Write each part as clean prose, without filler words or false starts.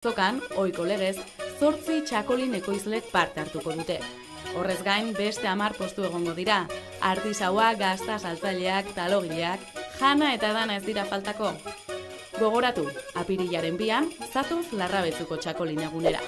Zokan, ohiko legez, 8 txakolin ekoizlek parte hartuko dute. Horrez gain, beste 10 postu egongo dira. Artisauak, gazta saltzaileak, talogileak, jana eta dana ez dira faltako. Gogoratu, apirilaren 2an, zatoz Larrabetzuko txakolin egunera.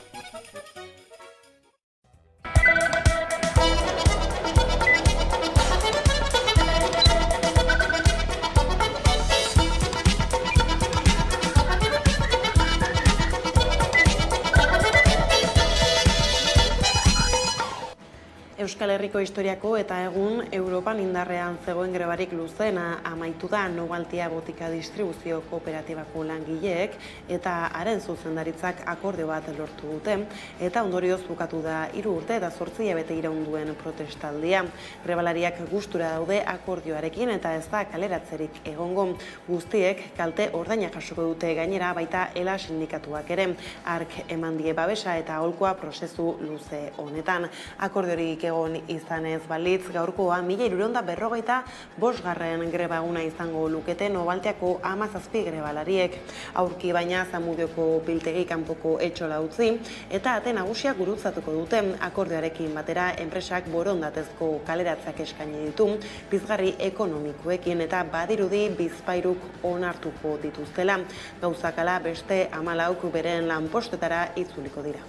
Euskal Herriko historiako eta egun Europan indarrean zegoen grebarik luzeena amaitu da Novaltia Botika Distribuzio Kooperatibako langileek eta haren zuzendaritzak akordio bat lortu dute eta ondorioz bukatu da 3 urte eta 8 hilabete iraun duen protestaldia. Grebalariak gustura daude akordioarekin eta ez da kaleratzerik egongo. Guztiek kalte ordaina jasoko dute gainera baita ELA sindikatuak ere. Ark eman die babesa eta aholkoa prozesu luze honetan. Akordiorik egon izanez balitz, gaurkoa 1345. greba eguna izango lukete Novaltiako 17 grebalariek. Aurki baina Zamudioko biltegi kanpoko etxola utzi eta ate nagusiak gurutzatuko dute. Akordioarekin batera enpresak borondatezko kaleratzeak eskaini ditu pizgarri ekonomikoekin eta badirudi bizpairuk onartuko dituztela. Gauzakala beste 14 beren lanpostetara itzuliko dira.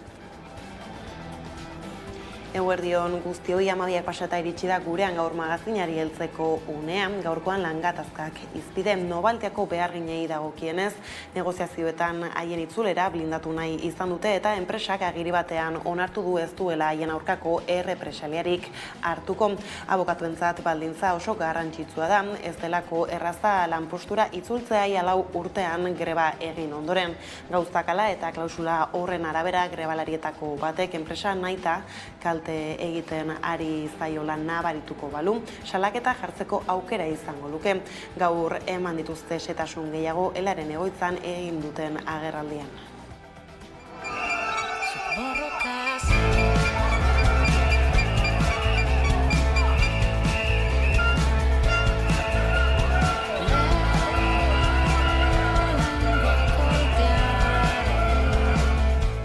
Eguerdion guztioi 12 pasata iritsi da gurean gaur magazinari heltzeko unean, gaurkoan langatazkak izpide Novaltiako beharginei dagokienez, negoziazioetan haien itzulera blindatu nahi izan dute eta enpresak agiri batean onartu du ez duela haien aurkako errepresaliarik hartuko. Abokatuentzat baldintza oso garrantzitsua da, ez delako erraza lanpostura itzultzea 4 urtean greba egin ondoren. Gauzakala eta klausula horren arabera grebalarietako batek enpresa nahita kalte egiten ari zaiola nabarituko balu, salaketa jartzeko aukera izango luke. Gaur eman dituzte xehetasun gehiago ELAren egoitzan egin duten agerraldian.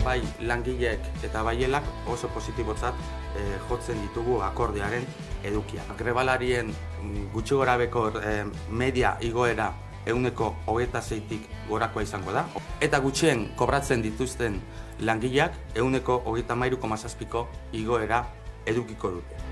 Bai langileek eta bai ELAk oso positibotzat jotzen ditugu akordioaren edukia. Grebalarien gutxi gorabeko media igoera 26%tik gorakoa izango da. Eta gutxien kobratzen dituzten langileak 33,7%ko igoera edukiko dute.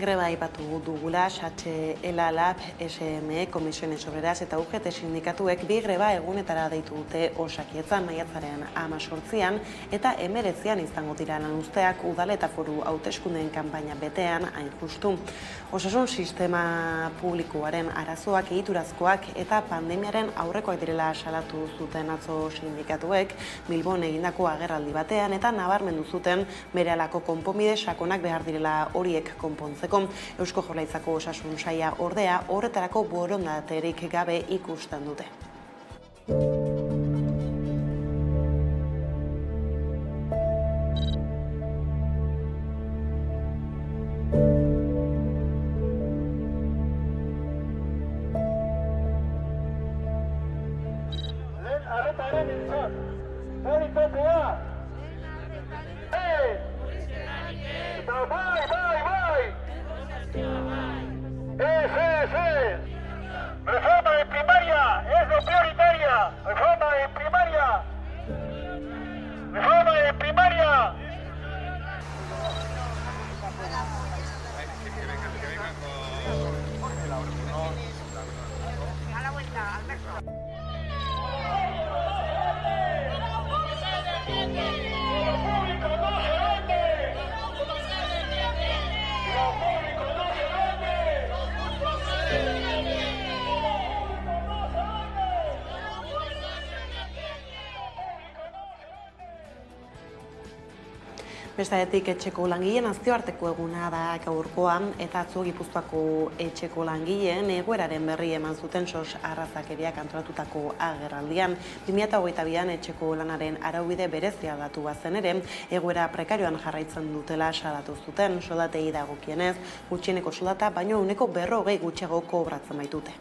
Greba aipatu dugula, SATXE, ELA, LAB, SM, Komisiones Obreras eta UGT sindikatuek 2 greba egunetara deitu dute Osakietzan maiatzaren 18an eta 19an izango dira lanuzteak udal eta foru hauteskundeen kanpaina betean hain justu. Osasun sistema publikoaren arazoak egiturazkoak eta pandemiaren aurrekoak direla salatu zuten atzo sindikatuek Bilbon egindako agerraldi batean eta nabarmendu zuten berehalako konponbide sakonak behar direla horiek konpontzeko. Eusko Jaurlaritzako osasun saila ordea horretarako borondaterik gabe ikusten dute. Reforma de primaria es lo prioritaria. Reforma de primaria. Reforma de primaria. A la vuelta, Alberto. Bestetik etxeko langileen nazioarteko eguna da gaurkoan eta atzo Gipuzkoako etxeko langileen egoeraren berri eman zuten SOS Arrazakeriak antolatutako agerraldian. 2022an etxeko lanaren araubide berezia aldatu bazen ere, egoera prekarioan jarraitzen dutela salatu zuten. Soldatei dagokienez, gutxieneko soldata baino 40% gutxiago kobratzen baitute.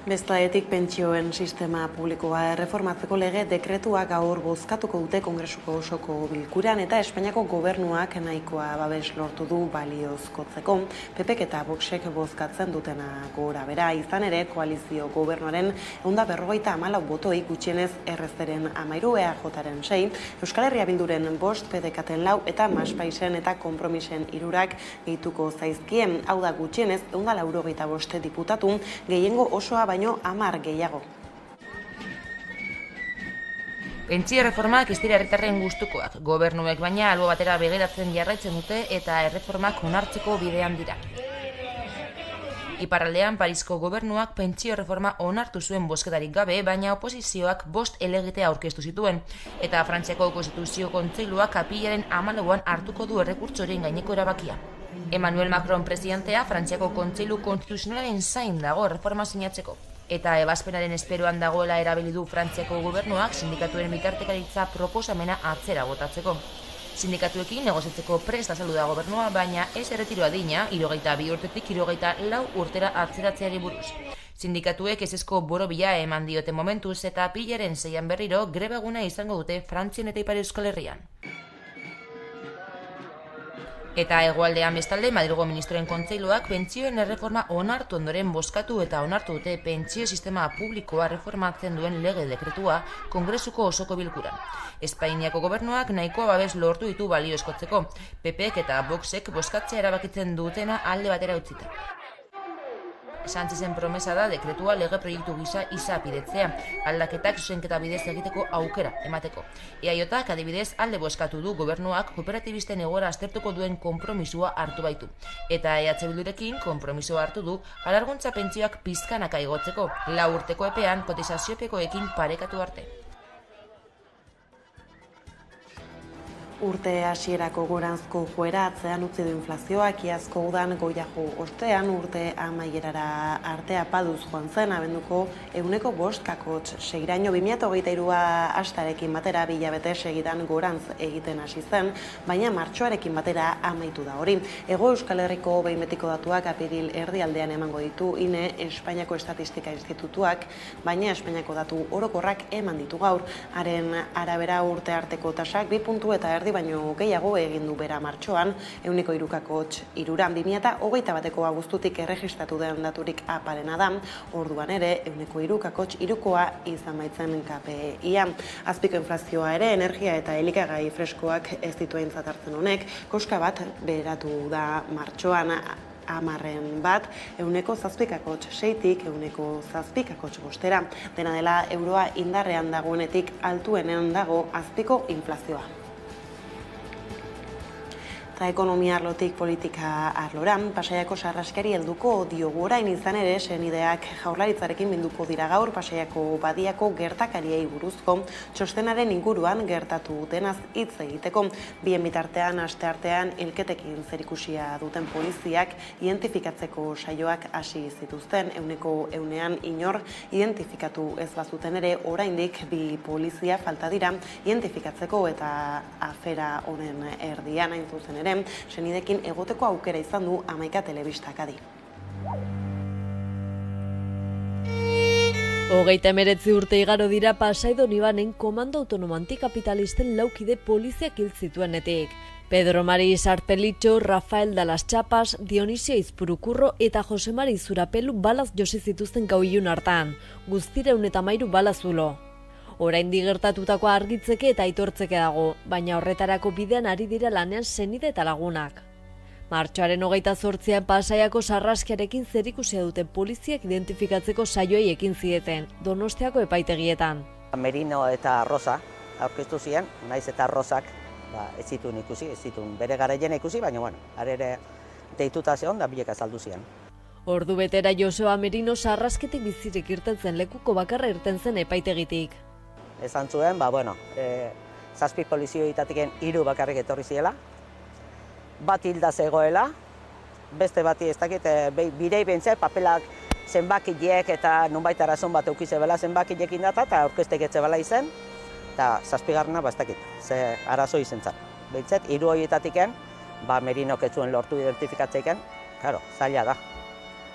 Bestetik pentsioen sistema publikoa erreformatzeko lege dekretua gaur bozkatuko dute Kongresuko osoko bilkuran eta Espainiako gobernuak nahikoa babes lortu du baliozkotzeko. PPk eta Voxek bozkatzen dutena gora bera. Izan ere, koalizio gobernuaren 154 botoi gutxienez RZren 13, EAJren 6, Euskal Herria Bilduren 5, PDKten 4 eta Maspaisen eta Konpromisen 3 gehituko zaizkien. Hau da gutxienez 195 diputatu, gehiengo osoa baino 10 gehiago. Pentsio erreformak ez dira herritarren gustukoak. Gobernuek baina albo batera begiratzen jarraitzen dute eta erreformak onartzeko bidean dira. Iparraldean Parisko gobernuak pentsio erreforma onartu zuen bozketarik gabe, baina oposizioak 5 helegite aurkeztu zituen. Eta Frantziako Konstituzio Kontseiluak apirilaren 14an hartuko du errekurtsoren gaineko erabakia. Emmanuel Macron presidentea Frantziako Kontseilu Konstituzionalaren zain dago erreforma sinatzeko. Eta ebazpenaren esperoan dagoela erabili du Frantziako gobernuak sindikatuen bitartekaritza proposamena atzera botatzeko. Sindikatuekin negoziatzeko prest azaldu da gobernua, baina ez erretiro adina, 62 urtetik 64 urtera atzeratzeari buruz. Sindikatuek ezezko borobila eman diote momentuz eta apirilaren 6an berriro greba eguna izango dute Frantzian eta Ipar Euskal Herrian. Eta hegoaldean bestalde, Madrilgo Ministroen Kontseiluak pentsioen erreforma onartu ondoren bozkatu eta onartu dute pentsio sistema publikoa reformatzen duen lege dekretua Kongresuko osoko bilkuran. Espainiako gobernuak nahikoa babes lortu ditu baliozkotzeko, PPek eta Voxek bozkatzea erabakitzen dutena alde batera utzita. Sánchezen promesa da dekretua lege proiektu gisa izapidetzea, aldaketak zuzenketa bidez egiteko aukera emateko. EAJak adibidez alde bozkatu du gobernuak kooperatibisten egoera aztertuko duen konpromisua hartu baitu. Eta EH Bildurekin konpromisoa hartu du alarguntza pentsioak pizkanaka igotzeko, 4 urteko epean kotizaziopekoekin parekatu arte. Urte hasierako goranzko joera atzean utzi du inflazioak, iazko udan goiago ostean urte amaierara artea paduz joan zen, abenduko 5,6%. 2023a hastarekin batera 2 hilabete segidan gorantz egiten hasi zen, baina martxoarekin batera amaitu da hori. Hego Euskal Herriko behin betiko datuak apiril erdialdean emango ditu INE Espainiako Estatistika Institutuak, baina Espainiako datu orokorrak eman ditu gaur. Haren arabera urte arteko tasak 2 puntu eta erdi baino gehiago egin du bera martxoan, 1,3%. 2021ko abuztutik erregistratu den daturik aparena da, orduan ere 1,3%koa izan baitzen KPI-a. Azpiko inflazioa ere, energia eta elikagai freskoak ez ditu aintzat hartzen honek, koska bat beheratu da martxoan, 10 bat, 0,7%tik 0,7%. Dena dela, euroa indarrean dagoenetik altuenean dago azpiko inflazioa. Eta ekonomia arlotik politika arlora, Pasaiako sarraskari helduko diogu orain izan ere, senideak Jaurlaritzarekin bilduko dira gaur Pasaiako badiako gertakariei buruzko txostenaren inguruan gertatu denaz hitz egiteko. Bien bitartean, asteartean hilketekin zerikusia duten poliziak identifikatzeko saioak hasi zituzten, 100%ean inor identifikatu ez bazuten ere, oraindik 2 polizia falta dira identifikatzeko eta afera honen erdian hain zuzen ere, senidekin egoteko aukera izan du Hamaika Telebistak adi. 39 urte igaro dira Pasaidon Ibanen komando autonomo antikapitalisten laukide poliziak hil zituenetik. Pedro Mari Sarpelitxo, Rafael Dalas Txapas, Dionisio Izpurukurro eta Jose Mari Zurapelu balaz josi zituzten gau ilun hartan, guztira 113 balazulo. Oraindik gertatutakoa argitzeke eta aitortzeke dago, baina horretarako bidean ari dira lanean senide eta lagunak. Martxoaren 28an Pasaiako sarraskiarekin zerikusia duten poliziak identifikatzeko saioei ekin zieten, Donostiako epaitegietan. Merino eta Rosa aurkeztu ziren, naiz eta Rosak ez zituen ikusi, ez zituen bere garaien ikusi, baina arere deituta zeon da biek azaldu ziren. Ordu betera Joseba Merino sarrasketik bizirik irten zen lekuko bakarra irten zen epaitegitik. Esan zuen, 7 polizioitatiken 3 bakarrik etorri ziela, bat hilda zegoela, beste bati ez dakit, bidei bentzea papelak zenbakileek eta nunbait arazon bat eukizebela zenbakileekin data eta aurkeztek etzebela izen, eta 7. Ez dakit, ze arazo izen zen. Bentzet, 3 horietatiken, Merinok ez zuen lortu identifikatzeiken, karo, zaila da.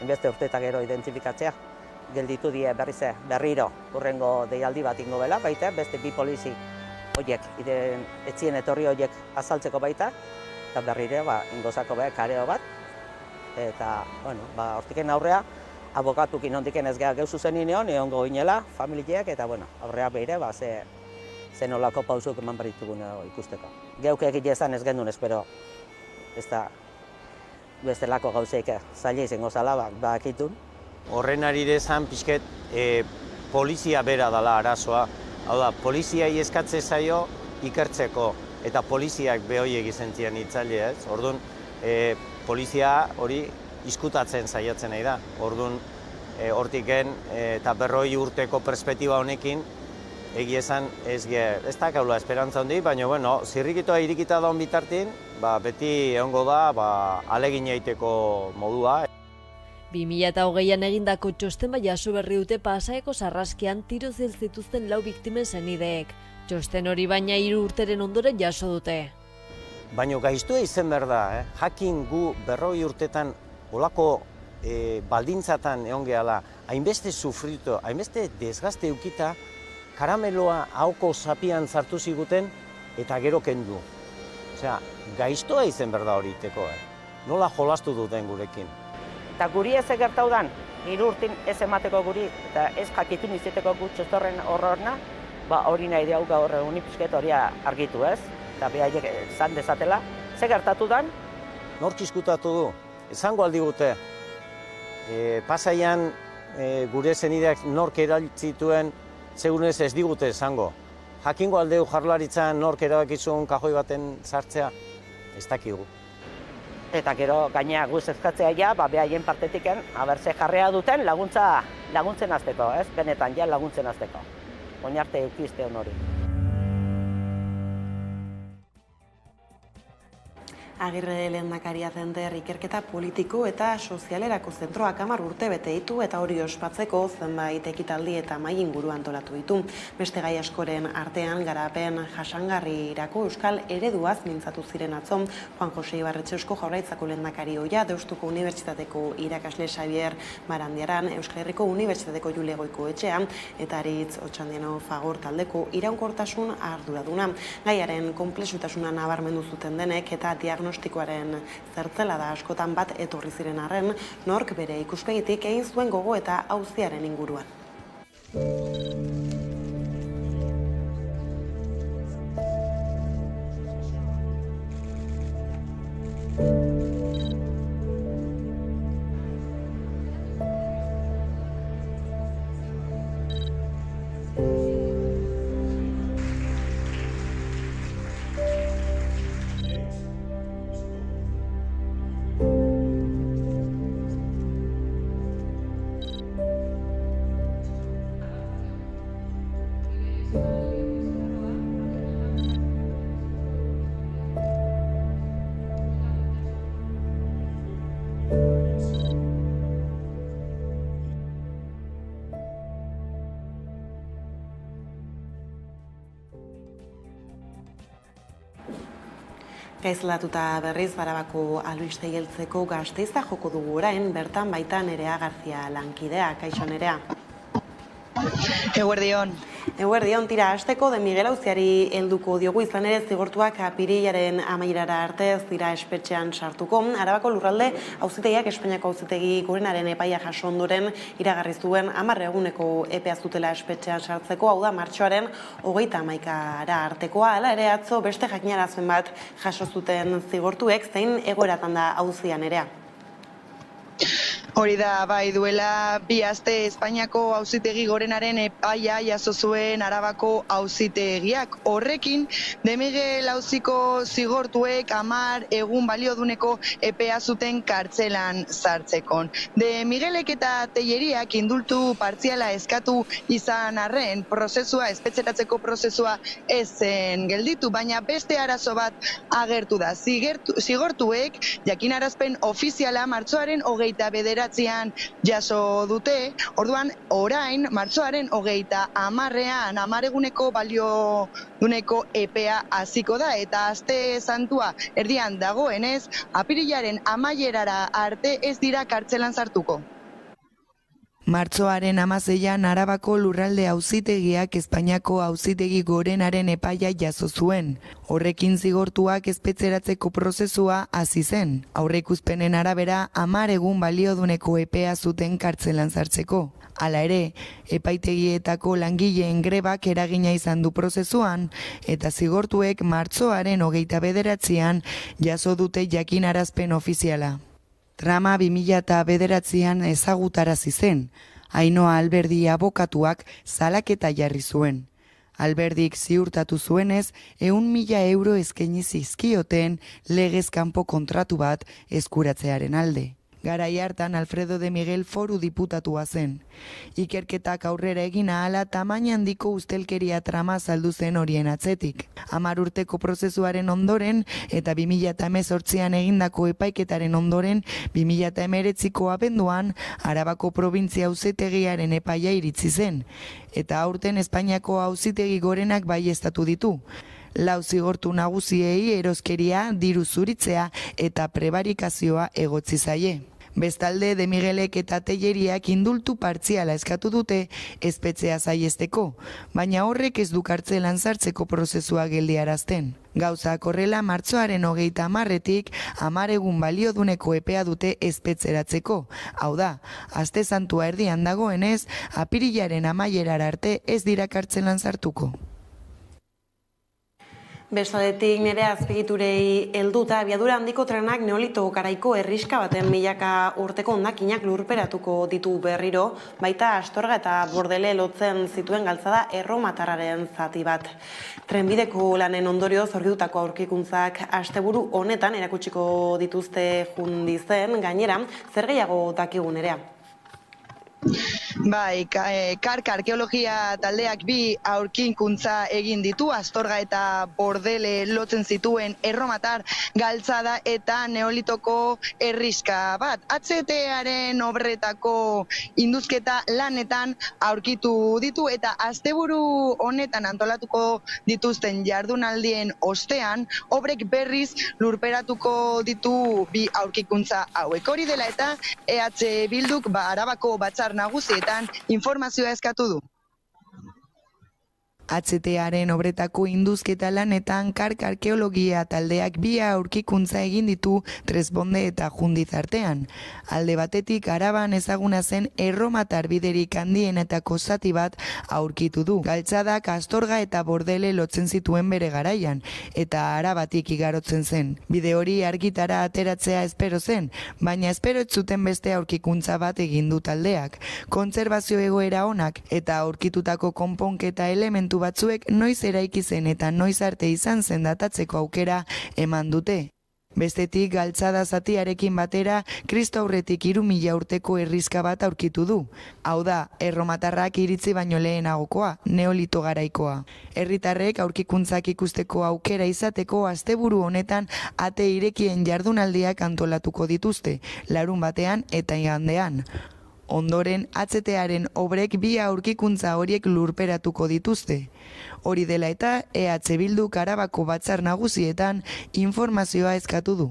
Inbeste urte gero identifikatzea, gelditu die berriro urrengo deialdi bat ingo bela, baita, beste 2 polizi horiek, etzien etorri horiek azaltzeko baita, eta berrire ingozako kareo bat, eta, hortiken aurrea, abokatukin hondiken ez geha geuzu zen ineon, egongo inela, familieak, eta, aurrea behire, ze nolako pausuk eman baritugun ikusteko. Geuk egile ezan ez gendun, espero, ez da, bestelako gauzeik zaila izango zala, bakitun. Horren arire zan pixket polizia bera dela arazoa. Hau da, poliziai eskatze zaio ikertzeko, eta poliziak behoiek izentzien itzale, ez? Orduan, polizia hori izkutatzen saiatzen nahi da. Orduan, hortiken eta 40 urteko perspektiba honekin, egia esan ez da kaula esperantza hondi, baina, zirrikitoa irikita daun bitartin, beti egongo da alegin egiteko modua. 2020an egindako txosten jaso berri dute Pasaiako sarraskian tiroz hil zituzten 4 biktimen senideek. Txosten hori baina 3 urteren ondoren jaso dute. Baina gaiztua izen behar da, jakin gu 40 urtetan olako baldintzatan egon gehala, hainbeste sufritu, hainbeste desgazte eukita, karameloa hauko zapian zartu ziguten eta gero kendu. Osea, gaiztua izen behar da hori iteko, nola jolastu duten gurekin. Eta guri ez egertau dan, 3 urtin ez emateko guri, eta ez jakitun izeteko gu txostorren horrorna, hori nahi diau gaur unipisket hori argitu ez, eta behaiek zan dezatela. Ze gertatu dan? Nork izkutatu du? Esango aldi gute. Pasaian gure zenideak nork eraltzituen segunez ez digute esango. Jakingo aldeu Jaurlaritzan nork erabakizun kajoi baten sartzea, ez dakigu. Eta gero gainea guz eskatzea behaien partetiken, ze jarrea duten laguntzen azteko, ez? Benetan laguntzen azteko. Oinarte eukizte hon hori. Agirre lehendakaria zenter ikerketa politiko eta sozialerako zentroak 10 urte bete ditu eta hori ospatzeko zenbait ekitaldi eta mahai inguru antolatu ditu. Beste gai askoren artean garapen jasangarrirako euskal ereduaz mintzatu ziren atzo Juan Jose Ibarretxe Eusko Jaurlaritzako lehendakari ohia, Deustuko Unibertsitateko irakasle Xabier Marandiaran, Euskal Herriko Unibertsitateko Jule Goikoetxea eta Aritz Otxandiano Fagor taldeko iraunkortasun arduraduna. Gaiaren konplexutasuna nabarmendu zuten denek eta diagnostikoaren zertzela da askotan bat etorri ziren arren, nork bere ikuspegitik egin zuen gogo eta auziaren inguruan. Gaizlatuta berriz Arabako albiste heltzeko Gasteiza joko dugu orain, bertan baita Nerea Garzia lankidea. Kaixo Nerea. Eguerdion. Eguerdion, tira, hasteko de Miguel auziari helduko diogu, izan ere zigortuak apirilaren amaierara arte ez dira espetxean sartuko. Arabako lurralde auzitegiak Espainiako auzitegi gorenaren epaia jaso ondoren iragarri zuen 10 eguneko epea zutela espetxean sartzeko, hau da martxoaren 31 artekoa. Hala ere atzo beste jakinarazpen bat jaso zuten zigortuek, zein egoeratan da auzian erea. Hori da, bai, duela 2 aste Espainiako auzitegi gorenaren epaia jaso zuen Arabako auzitegiak. Horrekin, De Miguel auziko zigortuek 10 egun balioduneko epea zuten kartzelan sartzekon. De Miguelek eta Telleriak indultu partziala eskatu izan arren, prozesua, espetxeratzeko prozesua ez zen gelditu, baina beste arazo bat agertu da. Zigortuek jakinarazpen ofiziala martxoaren 29 jaso dute, orduan orain martxoaren 30ean 10 eguneko balioduneko epea hasiko da, eta aste santua erdian dagoenez, apirilaren amaierara arte ez dira kartzelan sartuko. Martxoaren 16an Arabako lurralde auzitegiak Espainiako auzitegi gorenaren epaia jaso zuen. Horrekin zigortuak espetxeratzeko prozesua hasi zen. Aurreikuspenen arabera 10 egun balioduneko epea zuten kartzelan sartzeko. Hala ere, epaitegietako langileen grebak eragina izan du prozesuan, eta zigortuek martxoaren 29an jaso dute jakinarazpen ofiziala. Trama 2009an ezagutarazi zen, Ainhoa Alberdi abokatuak salaketa jarri zuen. Alberdik ziurtatu zuenez, 100.000 euro eskaini zizkioten legez kanpo kontratu bat eskuratzearen alde. Garai hartan Alfredo de Miguel foru diputatua zen. Ikerketak aurrera egin ahala tamaina handiko ustelkeria trama saldu zen horien atzetik. 10 urteko prozesuaren ondoren eta 2018an egindako epaiketaren ondoren 2019ko abenduan Arabako probintzia auzitegiaren epaia iritsi zen. Eta aurten Espainiako auzitegi gorenak baieztatu ditu. 4 zigortu nagusiei eroskeria, diru zuritzea eta prebarikazioa egotzi zaie. Bestalde, De Miguelek eta Telleriak indultu partziala eskatu dute espetxea saiesteko, baina horrek ez du kartzelan sartzeko prozesua geldiarazten. Gauzak horrela martxoaren 30etik 10 egun balioduneko epea dute espetxeratzeko. Hau da, aste santua erdian dagoenez, apirilaren amaierara arte ez dira kartzelan sartuko. Bestaldetik nire azpigiturei helduta abiadura handiko trenak neolito garaiko herriska baten milaka urteko hondakinak lurperatuko ditu berriro, baita Astorga eta Bordele lotzen zituen galtzada erromatarraren zati bat. Trenbideko lanen ondorioz aurkitutako aurkikuntzak asteburu honetan erakutsiko dituzte jundizen, gainera zer gehiago dakigun erea. Bai, Kark arkeologia taldeak 2 aurkikuntza egin ditu, Astorga eta Bordele lotzen zituen erromatar galtzada eta neolitoko herriska bat. HTaren obretako induzketa lanetan aurkitu ditu eta asteburu honetan antolatuko dituzten jardunaldien ostean, obrek berriz lurperatuko ditu 2 aurkikuntza hauek. Hori dela eta EH Bilduk Arabako batzar nagusietan informazioa eskatu du. HTaren obretako induzketa lanetan Kark arkeologia taldeak 2 aurkikuntza egin ditu Tresponde eta Jundiz artean. Alde batetik Araban ezaguna zen erromatar biderik handienetako zati bat aurkitu du. Galtzadak Astorga eta Bordele lotzen zituen bere garaian, eta Arabatik igarotzen zen. Bide hori argitara ateratzea espero zen, baina espero ez zuten beste aurkikuntza bat egin du taldeak. Kontserbazio egoera onak eta aurkitutako konponketa elementu batzuek noiz eraiki zen eta noiz arte izan zen datatzeko aukera eman dute. Bestetik galtzada zatiarekin batera Kristo aurretik 3000 urteko herriska bat aurkitu du. Hau da, erromatarrak iritzi baino lehenagokoa, neolito garaikoa. Herritarrek aurkikuntzak ikusteko aukera izateko asteburu honetan ate irekien jardunaldiak antolatuko dituzte, larun batean eta igandean. Ondoren, HTaren obrek 2 aurkikuntza horiek lurperatuko dituzte. Hori dela eta EH Bilduk Arabako batzar nagusietan informazioa eskatu du.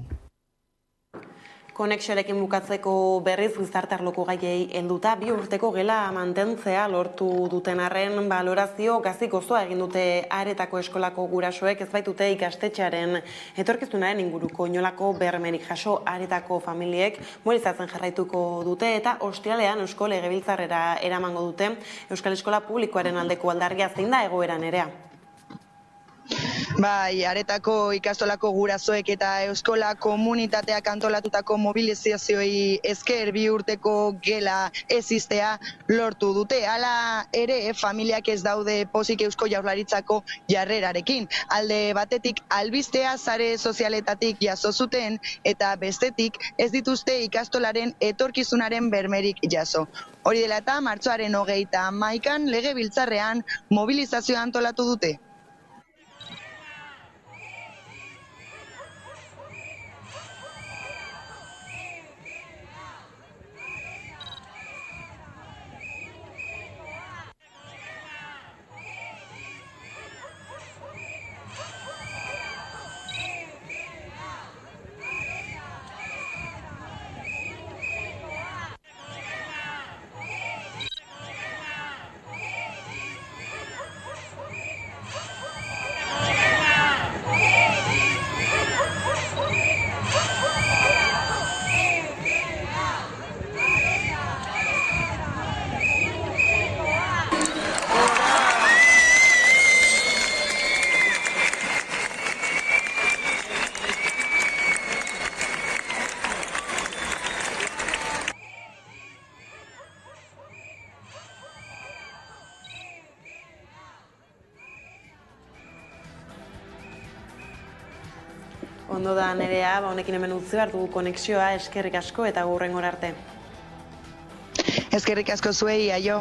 Konexioarekin bukatzeko berriz gizarte arloko gaiei helduta 2 urteko gela mantentzea lortu duten arren balorazio gazik osoa egin dute Aretako eskolako gurasoek ez baitute ikastetxearen etorkizunaren inguruko inolako bermerik jaso. Aretako familiek mobilizatzen jarraituko dute eta ostiralean Eusko Legebiltzarrera eramango dute Euskal Eskola Publikoaren aldeko aldarria zein da egoera Nerea. Bai, Aretako ikastolako gurasoek eta Euskola komunitateak antolatutako mobilizazioei esker 2 urteko gela ez iztea lortu dute. Hala ere, familiak ez daude pozik Eusko Jaurlaritzako jarrerarekin. Alde batetik albistea sare sozialetatik jaso zuten eta bestetik ez dituzte ikastolaren etorkizunaren bermerik jaso. Hori dela eta martxoaren 31an Legebiltzarrean mobilizazioa antolatu dute. Ondo da Nerea, honekin hemen utzi behar dugu konexioa, eskerrik asko eta hurrengora arte. Eskerrik asko zuei, aio.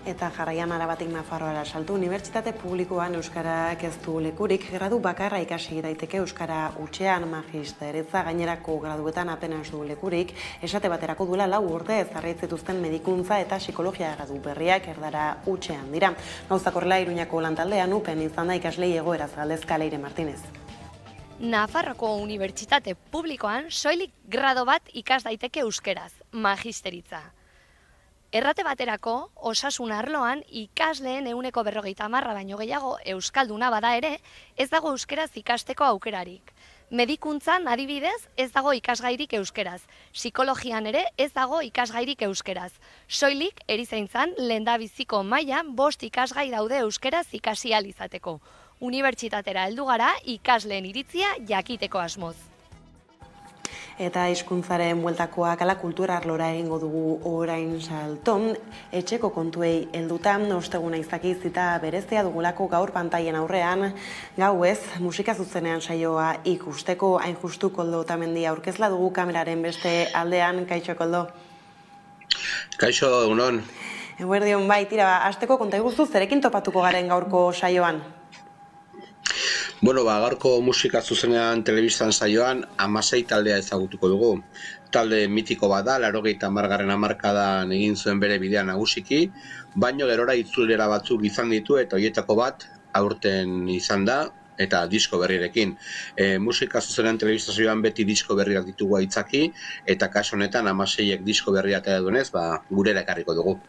Eta jarraian Arabatik Nafarroara saltu, Unibertsitate Publikoan Euskarak ez du lekurik, gradu bakarra ikasi daiteke Euskara hutsean, magisteritza gainerako graduetan apenas du lekurik, esate baterako duela 4 urte ezarri zituzten medikuntza eta psikologia gradu berriak erdara hutsean dira. Gauzak horrela Iruñako lantaldean UPEN izan da ikaslei egoeraz galdezka Leire Martinez. Nafarroko Unibertsitate Publikoan soilik grado bat ikas daiteke euskeraz, magisteritza. Errate baterako, osasun arloan ikasleen 50% baino gehiago euskalduna bada ere, ez dago euskeraz ikasteko aukerarik. Medikuntzan adibidez ez dago ikasgairik euskeraz, psikologian ere ez dago ikasgairik euskeraz. Soilik erizaintzan lehendabiziko mailan 5 ikasgai daude euskeraz ikasi ahal izateko. Unibertsitatera heldu gara ikasleen iritzia jakiteko asmoz. Eta hizkuntzaren bueltakoak ala kultura arlora egingo dugu orain salton, etxeko kontuei helduta osteguna izaki zita berezia dugulako gaur pantaien aurrean, gauez, musika zuzenean saioa ikusteko, hain justu Koldo Otamendi aurkezla dugu kameraren beste aldean, kaixo Koldo. Kaixo, egunon. Eguerdion, bai, tira, hasteko konta iguzu zerekin topatuko garen gaurko saioan? Bueno, gaurko musika zuzenean telebistan saioan 16 taldea ezagutuko dugu. Talde mitiko bada, 80. hamarkadan egin zuen bere bidea nagusiki, baino gerora itzulera batzuk izan ditu eta horietako bat aurten izan da eta disko berrirekin. Musika zuzenean telebista saioan beti disko berriak ditugu aitzaki eta kasu honetan 16ek disko berria atera duenez, gurera ekarriko dugu.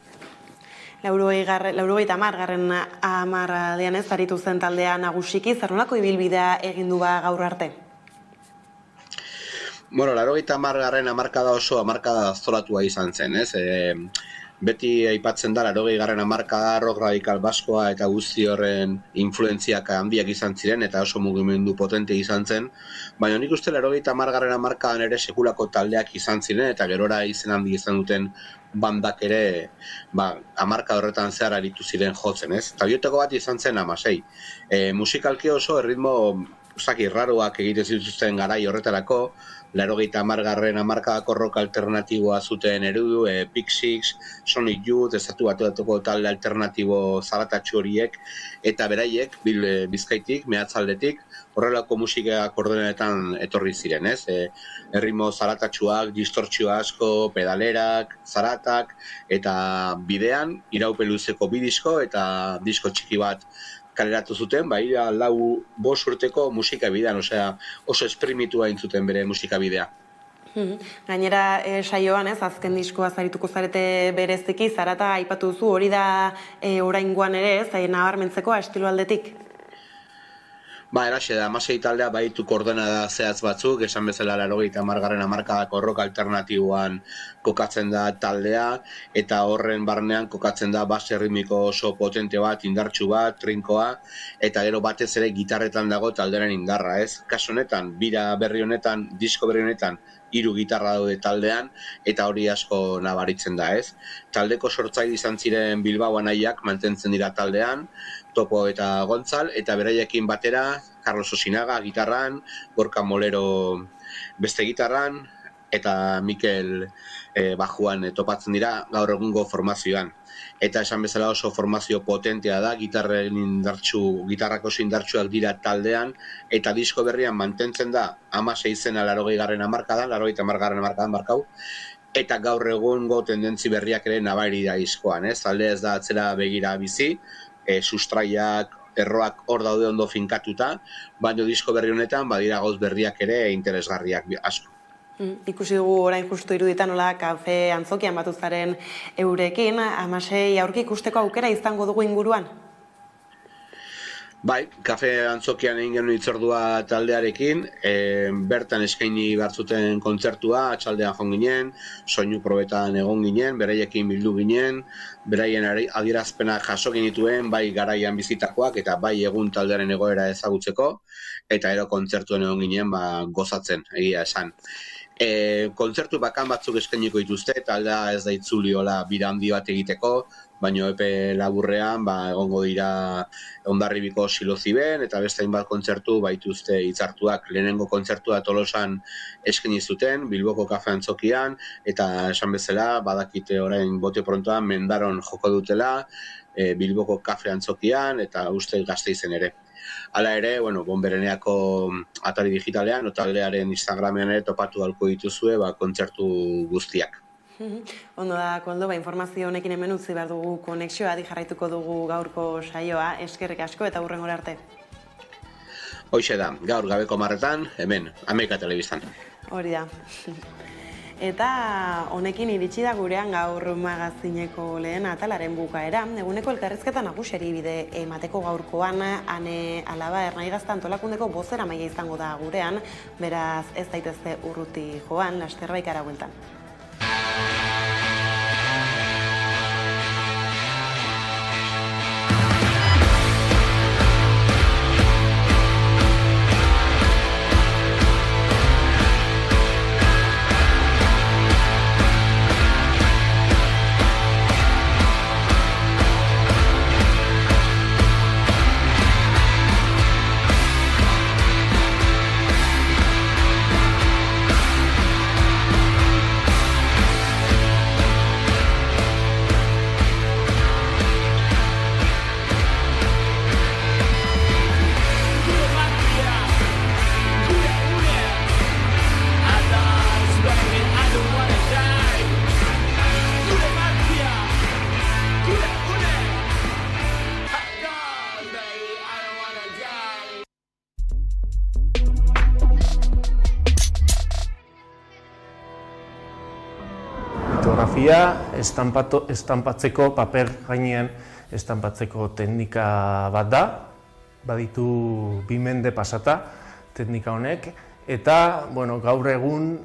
80. hamarkadean ez aritu zen taldea nagusiki, zer nolako ibilbidea egin du gaur arte? Bueno, 80. hamarkada oso hamarkada zolatua izan zen, ez? Beti aipatzen da 80. hamarkada rock radikal baskoa eta guzti horren influentziak handiak izan ziren eta oso mugimendu potente izan zen, baina nik uste 80. hamarkadan ere sekulako taldeak izan ziren eta gerora izen handi izan duten bandak ere hamarkada horretan zehar aritu ziren jotzen, ez? Eta horietako bat izan zen 16. Musikalki oso erritmo raroak egiten zituzten garai horretarako, 80. hamarkadako rock alternatiboa zuten erudu, Pixies, Sonic Youth, estatu batuetako talde alternatibo zaratatxu horiek, eta beraiek, Bizkaitik, mehatzaldetik, horrelako musika ordenetan etorri ziren, ez? Erritmo zaratatxuak, distortzio asko, pedalerak, zaratak, eta bidean, iraupen luzeko bi disko eta disko txiki bat kaleratu zuten, 4-5 urteko musika bidean, osea, oso esprimitua intzuten bere musika bidea. Gainera saioan, azken diskoa zarituko zarete bereziki, Zarata aipatu duzu, hori da oraingoan ere, nabarmentzeko estilo aldetik? Eraxe da, Amasei taldea baditu koordenada zehatz batzuk, esan bezala 80. hamarkadako rock alternatiboan kokatzen da taldea, eta horren barnean kokatzen da base ritmiko oso potente bat, indartsu bat, trinkoa, eta gero batez ere gitarretan dago taldearen indarra, ez? Kasu honetan, disko berri honetan, 3 gitarra daude taldean, eta hori asko nabaritzen da, ez? Taldeko sortzaile izan ziren Bilbao anaiak mantentzen dira taldean, Topo eta Gontzal, eta beraiekin batera, Carlos Osinaga gitarran, Gorka Molero beste gitarran, eta Mikel bajuan topatzen dira gaur egungo formazioan. Eta esan bezala oso formazio potentea da, gitarrak oso indartsuak dira taldean, eta disko berrian mantentzen da 16 80. hamarkadan barkau, eta gaur egungo tendentzi berriak ere nabari da diskoan, ez? Talde ez da atzera begira bizi, sustraiak, erroak hor daude ondo finkatuta, baina disko berri honetan badira gauz berriak ere interesgarriak asko. Ikusi dugu orain justu iruditan nola kafe antzokian batu zaren eurekin, Amasei aurki ikusteko aukera izango dugu inguruan? Bai, kafe antzokian egin genuen hitzordua taldearekin, bertan eskaini behar zuten kontzertua, atxaldean joan ginen, soinu probetan egon ginen, beraiekin bildu ginen, beraien adierazpenak jaso genituen, bai garaian bizitakoak eta bai egun taldearen egoera ezagutzeko, eta ero kontzertuen egon ginen gozatzen, egia esan. Kontzertu bakan batzuk eskainiko dituzte, taldea ez da itzuli hola bira handi bat egiteko, baina epe laburrean egongo dira Hondarribiko Siloziben eta beste hainbat kontzertu baituzte hitzartuak. Lehenengo kontzertua Tolosan eskaini zuten, Bilboko kafe antzokian, eta esan bezala badakite orain bote prontoan Mendaron joko dutela, Bilboko kafe antzokian eta uste Gasteizen ere. Hala ere, Bonbereneako atari digitalean, taldearen Instagramean ere topatu ahalko dituzue kontzertu guztiak. Ondo da, Koldo, informazio honekin hemen utzi behar dugu konexioa, jarraituko dugu gaurko saioa, eskerrik asko eta hurrengora arte. Hoxe da, gaur gabeko 10:00, hemen, Amerika Telebistan. Hori da. Eta honekin iritsi da gurean gaur magazineko lehen atalaren bukaera. Eguneko elkarrizketa nagusiari bide emateko gaurkoan Ane Alaba Ernai Gazta antolakundeko bozeramaile izango da gurean, beraz ez daitezte urruti joan, laster baikara bueltan. Litografia estanpatzeko, paper gainean estanpatzeko teknika bat da, baditu 2 mende pasata teknika honek, eta gaur egun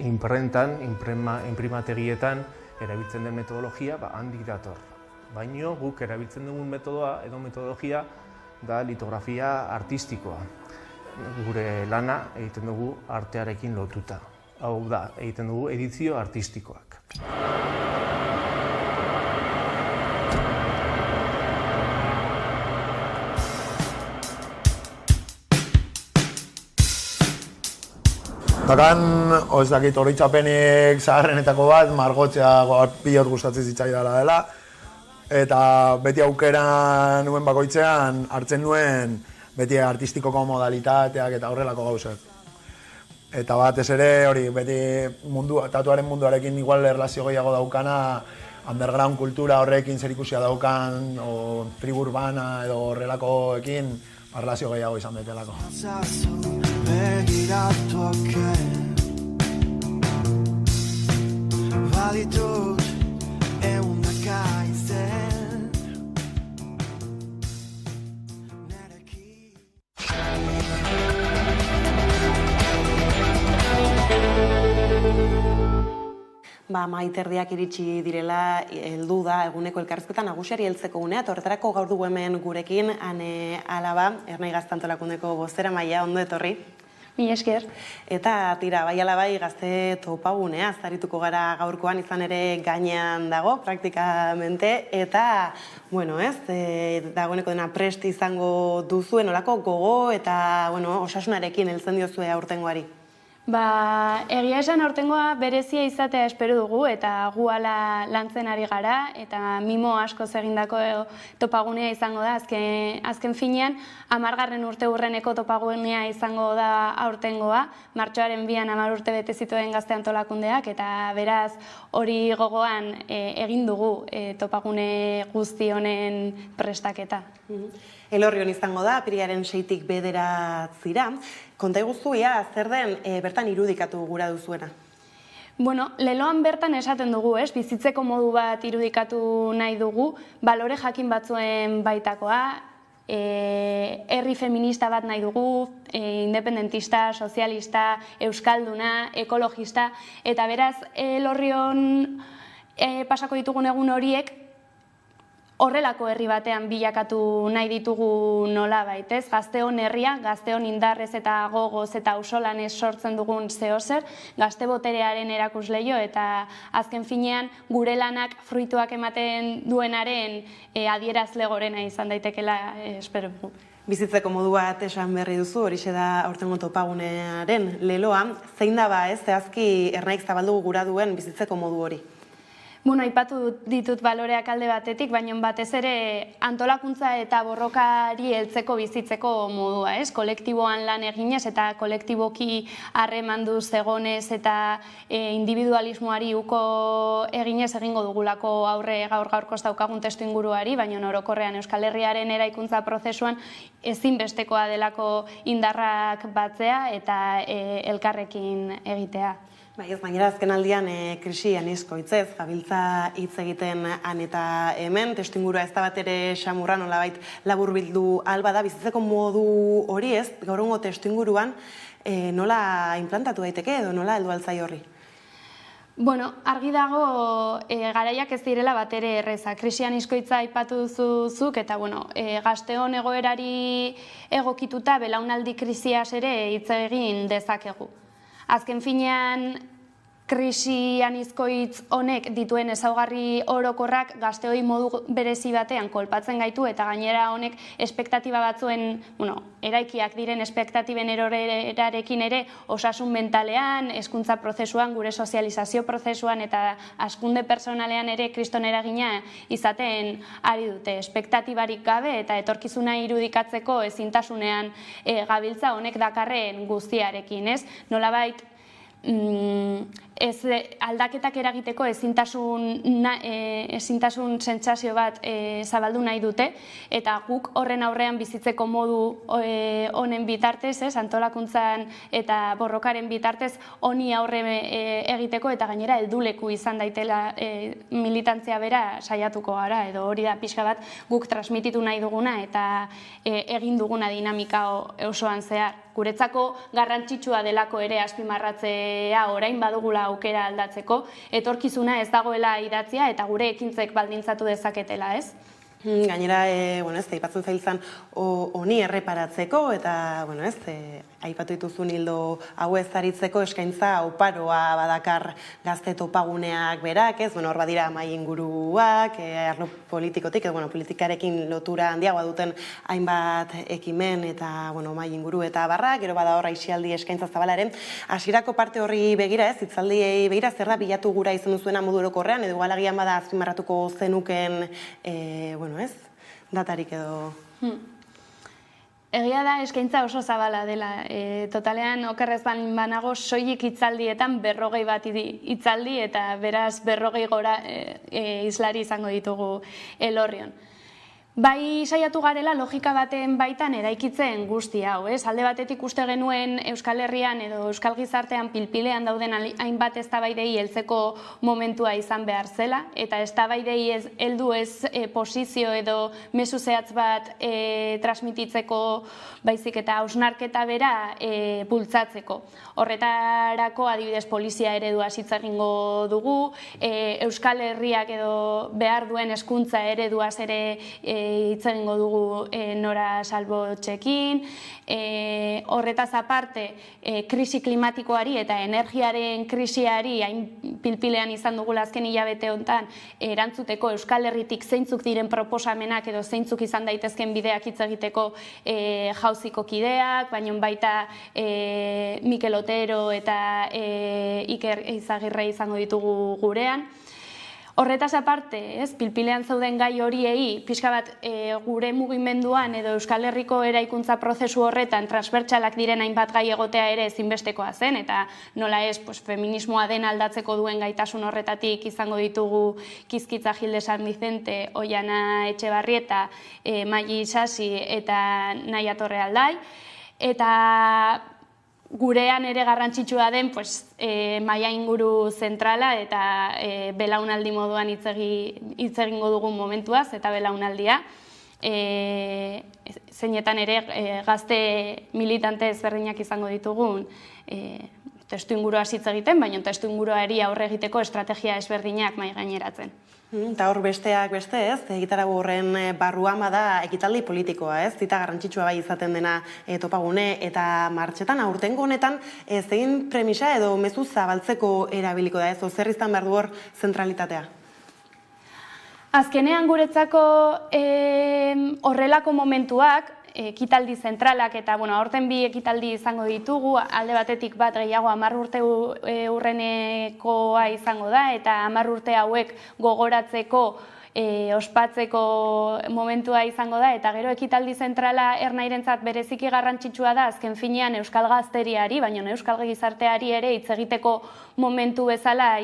imprentan, inprimategietan erabiltzen den metodologia handik dator. Baina guk erabiltzen dugun metodoa edo metodologia da litografia artistikoa. Gure lana egiten dugu artearekin lotuta. Hau da, egiten dugu edizio artistikoak. Dakan, ez dakit oroitzapenik zaharrenetako bat, margotzea pilot gustatzen zitzaidala dela. Eta beti aukera nuen bakoitzean hartzen nuen beti artistikoko modalitateak eta horrelako gauzak. Eta batez ere hori beti tatuaren munduarekin igual erlazio gehiago daukana, underground kultura horrekin zerikusia daukan, o tribu urbana edo horrelakoekin erlazio gehiago izan betelako. ditut eundaka izen. Maiterdiak iritsi direla, heldu da eguneko elkarrizketa nagusiari heltzeko unea, eta horretarako gaur dugu hemen gurekin Ane Alaba, Ernai Gaztantolakundeko bozeramailea, ondo etorri. Mila esker. Eta tira, bai ala bai gazte topagunea, zarituko gara gaurkoan, izan ere gainean dago, praktikamente, eta, bueno, dagoeneko dena prest izango duzuen olako gogo eta, bueno, osasunarekin heltzen diozue aurtengoari. Egia esan aurtengoa berezia izatea espero dugu eta gu ala lantzen ari gara eta mimo asko egindako topagunea izango da azken finean 10. urteurreneko topagunea izango da aurtengoa, martxoaren 2an 10 urte bete zituen Gazte Antolakundeak eta beraz hori gogoan egin dugu topagune guzti honen prestaketa. Elorrion izango da, apirilaren 6tik 9 Konta iguzu, zer den bertan irudikatu gura duzuena? Bueno, leloan bertan esaten dugu, bizitzeko modu bat irudikatu nahi dugu, balore jakin batzuen baitakoa, herri feminista bat nahi dugu, independentista, sozialista, euskalduna, ekologista, eta beraz, Elorrion pasako ditugun egun horiek, horrelako herri batean bilakatu nahi ditugu nola baitez, gazteon herria, gazteon indarrez eta gogoz eta auzolanez sortzen dugun zehozer, gazte boterearen erakusleio eta azken finean gure lanak fruituak ematen duenaren adierazle gorena izan daitekela espero dugu. Bizitzeko modu bat esan berri duzu, horixe da aurtengo topagunearen leloa, zein da zehazki Ernaik zabaldu gura duen bizitzeko modu hori? Bueno, aipatu ditut baloreak alde batetik, baina batez ere antolakuntza eta borrokari heltzeko bizitzeko modua, kolektiboan lan eginez eta kolektiboki harremanduz egonez eta individualismoari uko eginez egingo dugulako aurre gaur-gaurkoz daukagun testu inguruari, baina orokorrean Euskal Herriaren eraikuntza prozesuan ezinbestekoa delako indarrak batzea eta elkarrekin egitea. Baina azken aldian krisi anizkoitzez, gabiltza hitz egiten han eta hemen, testuingurua ez da bat ere xamurra nolabait laburbildu alba da, bizitzeko modu hori gaur egungo testuinguruan nola implantatu daiteke edo nola heldu altzai horri? Bueno, argi dago garaiak ez direla bat ere erreza. Krisi anizkoitza aipatu duzuzuk eta gazteon egoerari egokituta belaunaldi krisiaz ere hitz egin dezakegu. Azken finean, krisi anizkoitz honek dituen ezaugarri orokorrak gazteoi modu berezi batean kolpatzen gaitu eta gainera honek espektatiba batzuen, eraikiak diren espektatiben erorerarekin ere osasun mentalean, hezkuntza prozesuan, gure sozializazio prozesuan eta hazkunde personalean ere kriston eragina izaten ari dute. Espektatibarik gabe eta etorkizuna irudikatzeko ezintasunean gabiltza honek dakarren guztiarekin, nolabait aldaketak eragiteko ezintasun sentsazio bat zabaldu nahi dute eta guk horren aurrean bizitzeko modu honen bitartez, antolakuntzan eta borrokaren bitartez honi aurre egiteko eta gainera helduleku izan daitela militantzia bera saiatuko gara edo hori da pixka bat guk transmititu nahi duguna eta egin duguna dinamika osoan zehar. Guretzako garrantzitsua delako ere azpimarratzea orain badugula aukera aldatzeko, etorkizuna ez dagoela idatzia eta gure ekintzek baldintzatu dezaketela, ez? Gainera, aipatzen zailtzan honi erreparatzeko eta, aipatu dituzun hildo hau ez aritzeko eskaintza oparoa badakar gazte topaguneak berak, hor badira mai inguruak, arlo politikotik, politikarekin lotura handiagoa duten hainbat ekimen eta mai inguru eta barra, gero bada hor aisialdi eskaintza zabalaren. Hasierako parte horri begira, hitzaldiei begira, zer da bilatu gura izan duzuena modu orokorrean, edo galagian bada azpimarratuko zenuken, datarik edo... Egia da eskaintza oso zabala dela. Totalean okerrez banago soilik hitzaldietan 40 bat hitzaldi eta beraz 40 gora islari izango ditugu Elorrion. Bai saiatu garela logika baten baitan eraikitzen guzti hau, ez? Alde batetik uste genuen Euskal Herrian edo Euskal Gizartean pilpilean dauden hainbat eztabaidei heltzeko momentua izan behar zela, eta eztabaidei heldu ez posizio edo mezu zehatz bat transmititzeko, baizik eta hausnarketa bera bultzatzeko. Horretarako adibidez polizia eredua hitz egingo dugu, Euskal Herriak edo behar duen hezkuntza ereduaz ere hitz egingo dugu Nora Salbotxekin, horretaz aparte krisi klimatikoari eta energiaren krisiari hain pilpilean izan dugula azken hilabete honetan erantzuteko Euskal Herritik zeintzuk diren proposamenak edo zeintzuk izan daitezken bideak hitz egiteko jauziko kideak, baina baita Mikel Otero eta Iker Eizagirre izango ditugu gurean. Horretaz aparte, pilpilean zauden gai horiei, pixka bat gure mugimenduan edo Euskal Herriko eraikuntza prozesu horretan transbertsalak diren hainbat gai egotea ere ezinbestekoa zen, eta nola ez, feminismoa den aldatzeko duen gaitasun horretatik izango ditugu Kizkitza Gilde San Vicente, Oiana Etxebarrieta, Maili Isasi eta Naia Torrealdai, eta gurean ere garrantzitsua den maila inguru zentrala eta belaunaldi moduan hitz egingo dugun momentuaz eta belaunaldia. Zeinetan ere gazte militante ezberdinak izango ditugun testu ingurua hitz egiten, baina testu inguruari aurre egiteko estrategia ezberdinak mahai gaineratzen. Eta hor besteak beste ez, egitarau horren barruan bada ekitaldi politikoa ez, zita garrantzitsua bai izaten dena topagune eta martxetan, aurtengo honetan zein premisa edo mezu zabaltzeko erabiliko da ez, zer izan behar du hor zentralitatea? Azkenean guretzako horrelako momentuak, ekitaldi zentralak eta aurten bi ekitaldi izango ditugu, alde batetik bat gehiago 10 urte urrenekoa izango da eta 10 urte hauek gogoratzeko ospatzeko momentua izango da, eta gero ekitaldi zentrala ernairentzat bereziki garrantzitsua da azken finean euskal gazteriari, baina euskal gizarteari ere hitz egiteko momentu bezala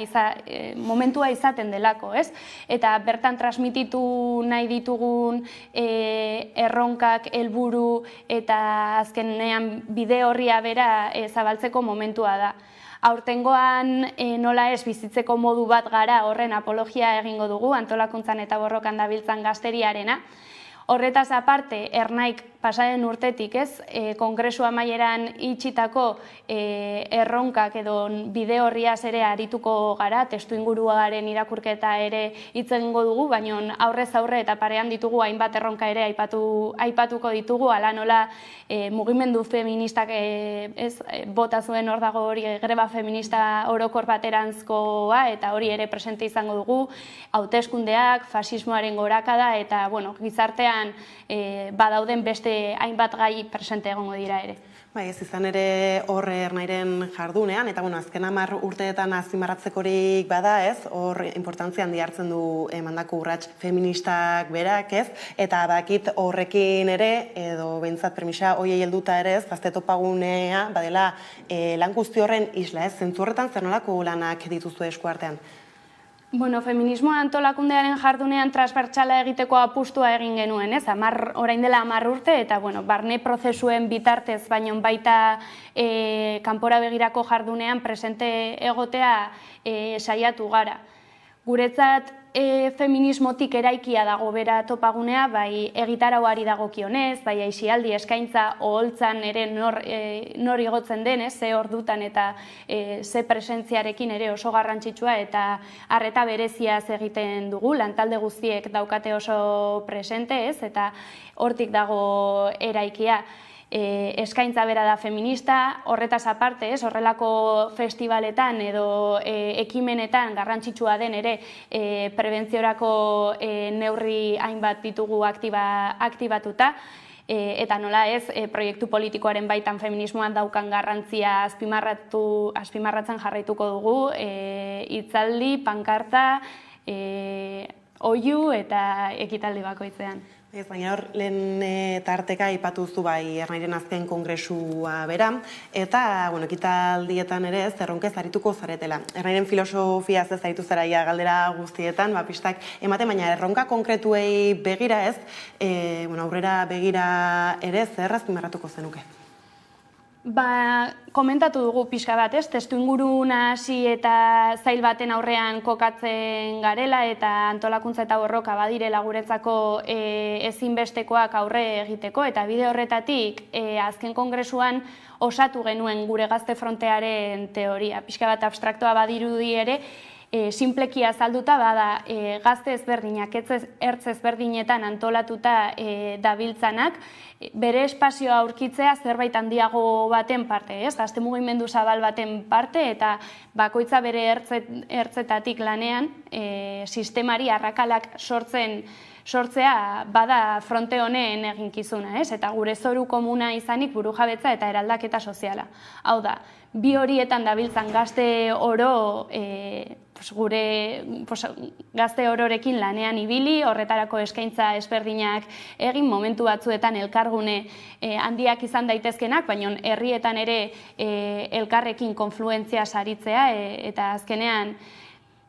momentua izaten delako, ez? Eta bertan transmititu nahi ditugun erronkak, helburu eta azkenean bide horria bera zabaltzeko momentua da. Aurtengoan nola ez bizitzeko modu bat gara horren apologia egingo dugu, antolakuntzan eta borrokan dabiltzan gazteriarena. Horretaz aparte, Ernaik pasaren urtetik, ez, kongresu amaieran itxitako erronkak edo bide horriaz ere arituko gara, testu inguruaren irakurketa ere hitz egingo dugu, baina aurrez aurre eta parean ditugu hainbat erronka ere aipatuko ditugu, ala nola mugimendu feministak bota zuen hor dago hori greba feminista orokor baterantzkoa, eta hori ere presente izango dugu, hauteskundeak, fasismoaren gorakada, eta gizartean badauden beste hainbat gai presente egongo dira ere. Bai, ez izan ere horre Ernairen jardunean, eta azken 10 urteetan azpimarratzekorik bada, ez, hor importantzia handi hartzen du emandako urrats feministak berak, ez, eta bakit horrekin ere, edo behintzat premisa hoiei helduta ere, ez, gazte topagunea badela lan guzti horren isla, ez, zentzu horretan zer nolako lanak dituzue eskuartean? Feminismoa antolakundearen jardunean transbertsala egiteko apustua egin genuen, ez? Orain dela 10 urte, eta barne prozesuen bitartez, baino baita kanpora begirako jardunean presente egotea saiatu gara. Guretzat feminismotik eraikia dago bera topagunea, bai egitarauari dagokionez, bai aisialdi eskaintza oholtzan ere nor igotzen den, ze ordutan eta ze presentziarekin ere oso garrantzitsua eta arreta bereziaz egiten dugu, lantalde guztiek daukate oso presente, eta hortik dago eraikia. Eskaintza bera da feminista, horretaz aparte, horrelako festivaletan edo ekimenetan garrantzitsua den ere prebentziorako neurri hainbat ditugu aktibatuta, eta nola ez, proiektu politikoaren baitan feminismoan daukan garrantzia azpimarratzen jarraituko dugu, hitzaldi, pankarta, oihu eta ekitaldi bakoitzean. Ez, baina hor, lehen tarteka aipatu zu bai Ernairen azken kongresua bera, eta, bueno, ekitaldietan ere ez, erronkez arituko zaretela. Ernairen filosofia ez aritu zara galdera guztietan, pistak ematen, baina erronka konkretuei begira ez, aurrera begira ere zer azpimarratuko zenuke. Komentatu dugu pixka bat, ez? Testu inguru nahasi eta zail baten aurrean kokatzen garela eta antolakuntza eta borroka badirela guretzako ezinbestekoak aurre egiteko, eta bide horretatik azken kongresuan osatu genuen gure gazte frontearen teoria. Pixka bat abstraktoa badirudi ere, sinpleki azalduta bada gazte ezberdinak, ertz ezberdinetan antolatuta dabiltzanak, bere espazioa aurkitzea zerbait handiago baten parte, ez? Gazte mugimendu zabal baten parte, eta bakoitza bere ertzetatik lanean sistemari arrakalak sortzea bada fronte honen eginkizuna, ez? Eta gure zoru komuna izanik burujabetza eta eraldaketa soziala. Hau da, bi horietan dabiltzan gazte oro gazte ororekin lanean ibili, horretarako eskaintza ezberdinak egin, momentu batzuetan elkargune handiak izan daitezkenak, baina herrietan ere elkarrekin konfluentzia saritzea, eta azkenean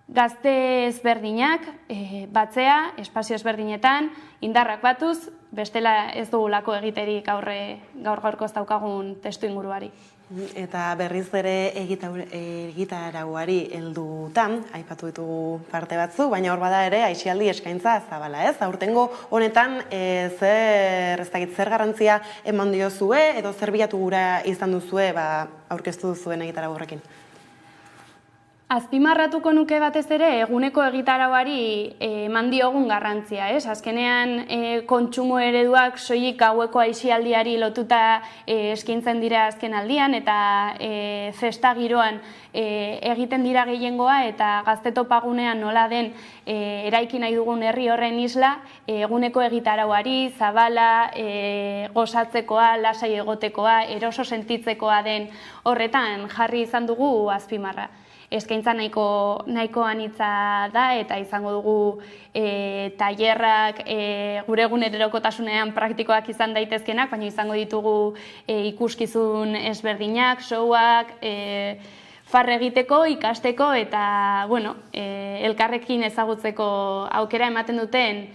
gazte ezberdinak batzea, espazio ezberdinetan, indarrak batuz, bestela ez dugulako egiterik gaur-gaurkoz daukagun testu inguruari. Eta berriz ere egitarauari heldutan, aipatu ditugu parte batzu, baina hor bada ere aisialdi eskaintza zabala, ez? Aurtengo honetan zer garrantzia eman diozue edo zer bilatu gura izan duzue aurkeztu duzuen egitarau horrekin? Azpimarratuko nuke batez ere eguneko egitarauari eman diogun garrantzia, ez? Azkenean kontsumo ereduak soilik gaueko aisialdiari lotuta eskaintzen dira azken aldian, eta festa giroan egiten dira gehiengoa, eta gazte topagunean nola den eraiki nahi dugun herri horren isla, eguneko egitarauari, zabala, gozatzekoa, lasai egotekoa, eroso sentitzekoa den horretan jarri izan dugu azpimarra. Eskaintza nahiko anitza da, eta izango dugu tailerrak gure egunerokotasunean praktikoak izan daitezkenak, baina izango ditugu ikuskizun ezberdinak, showak, farre egiteko, ikasteko, eta elkarrekin ezagutzeko aukera ematen duten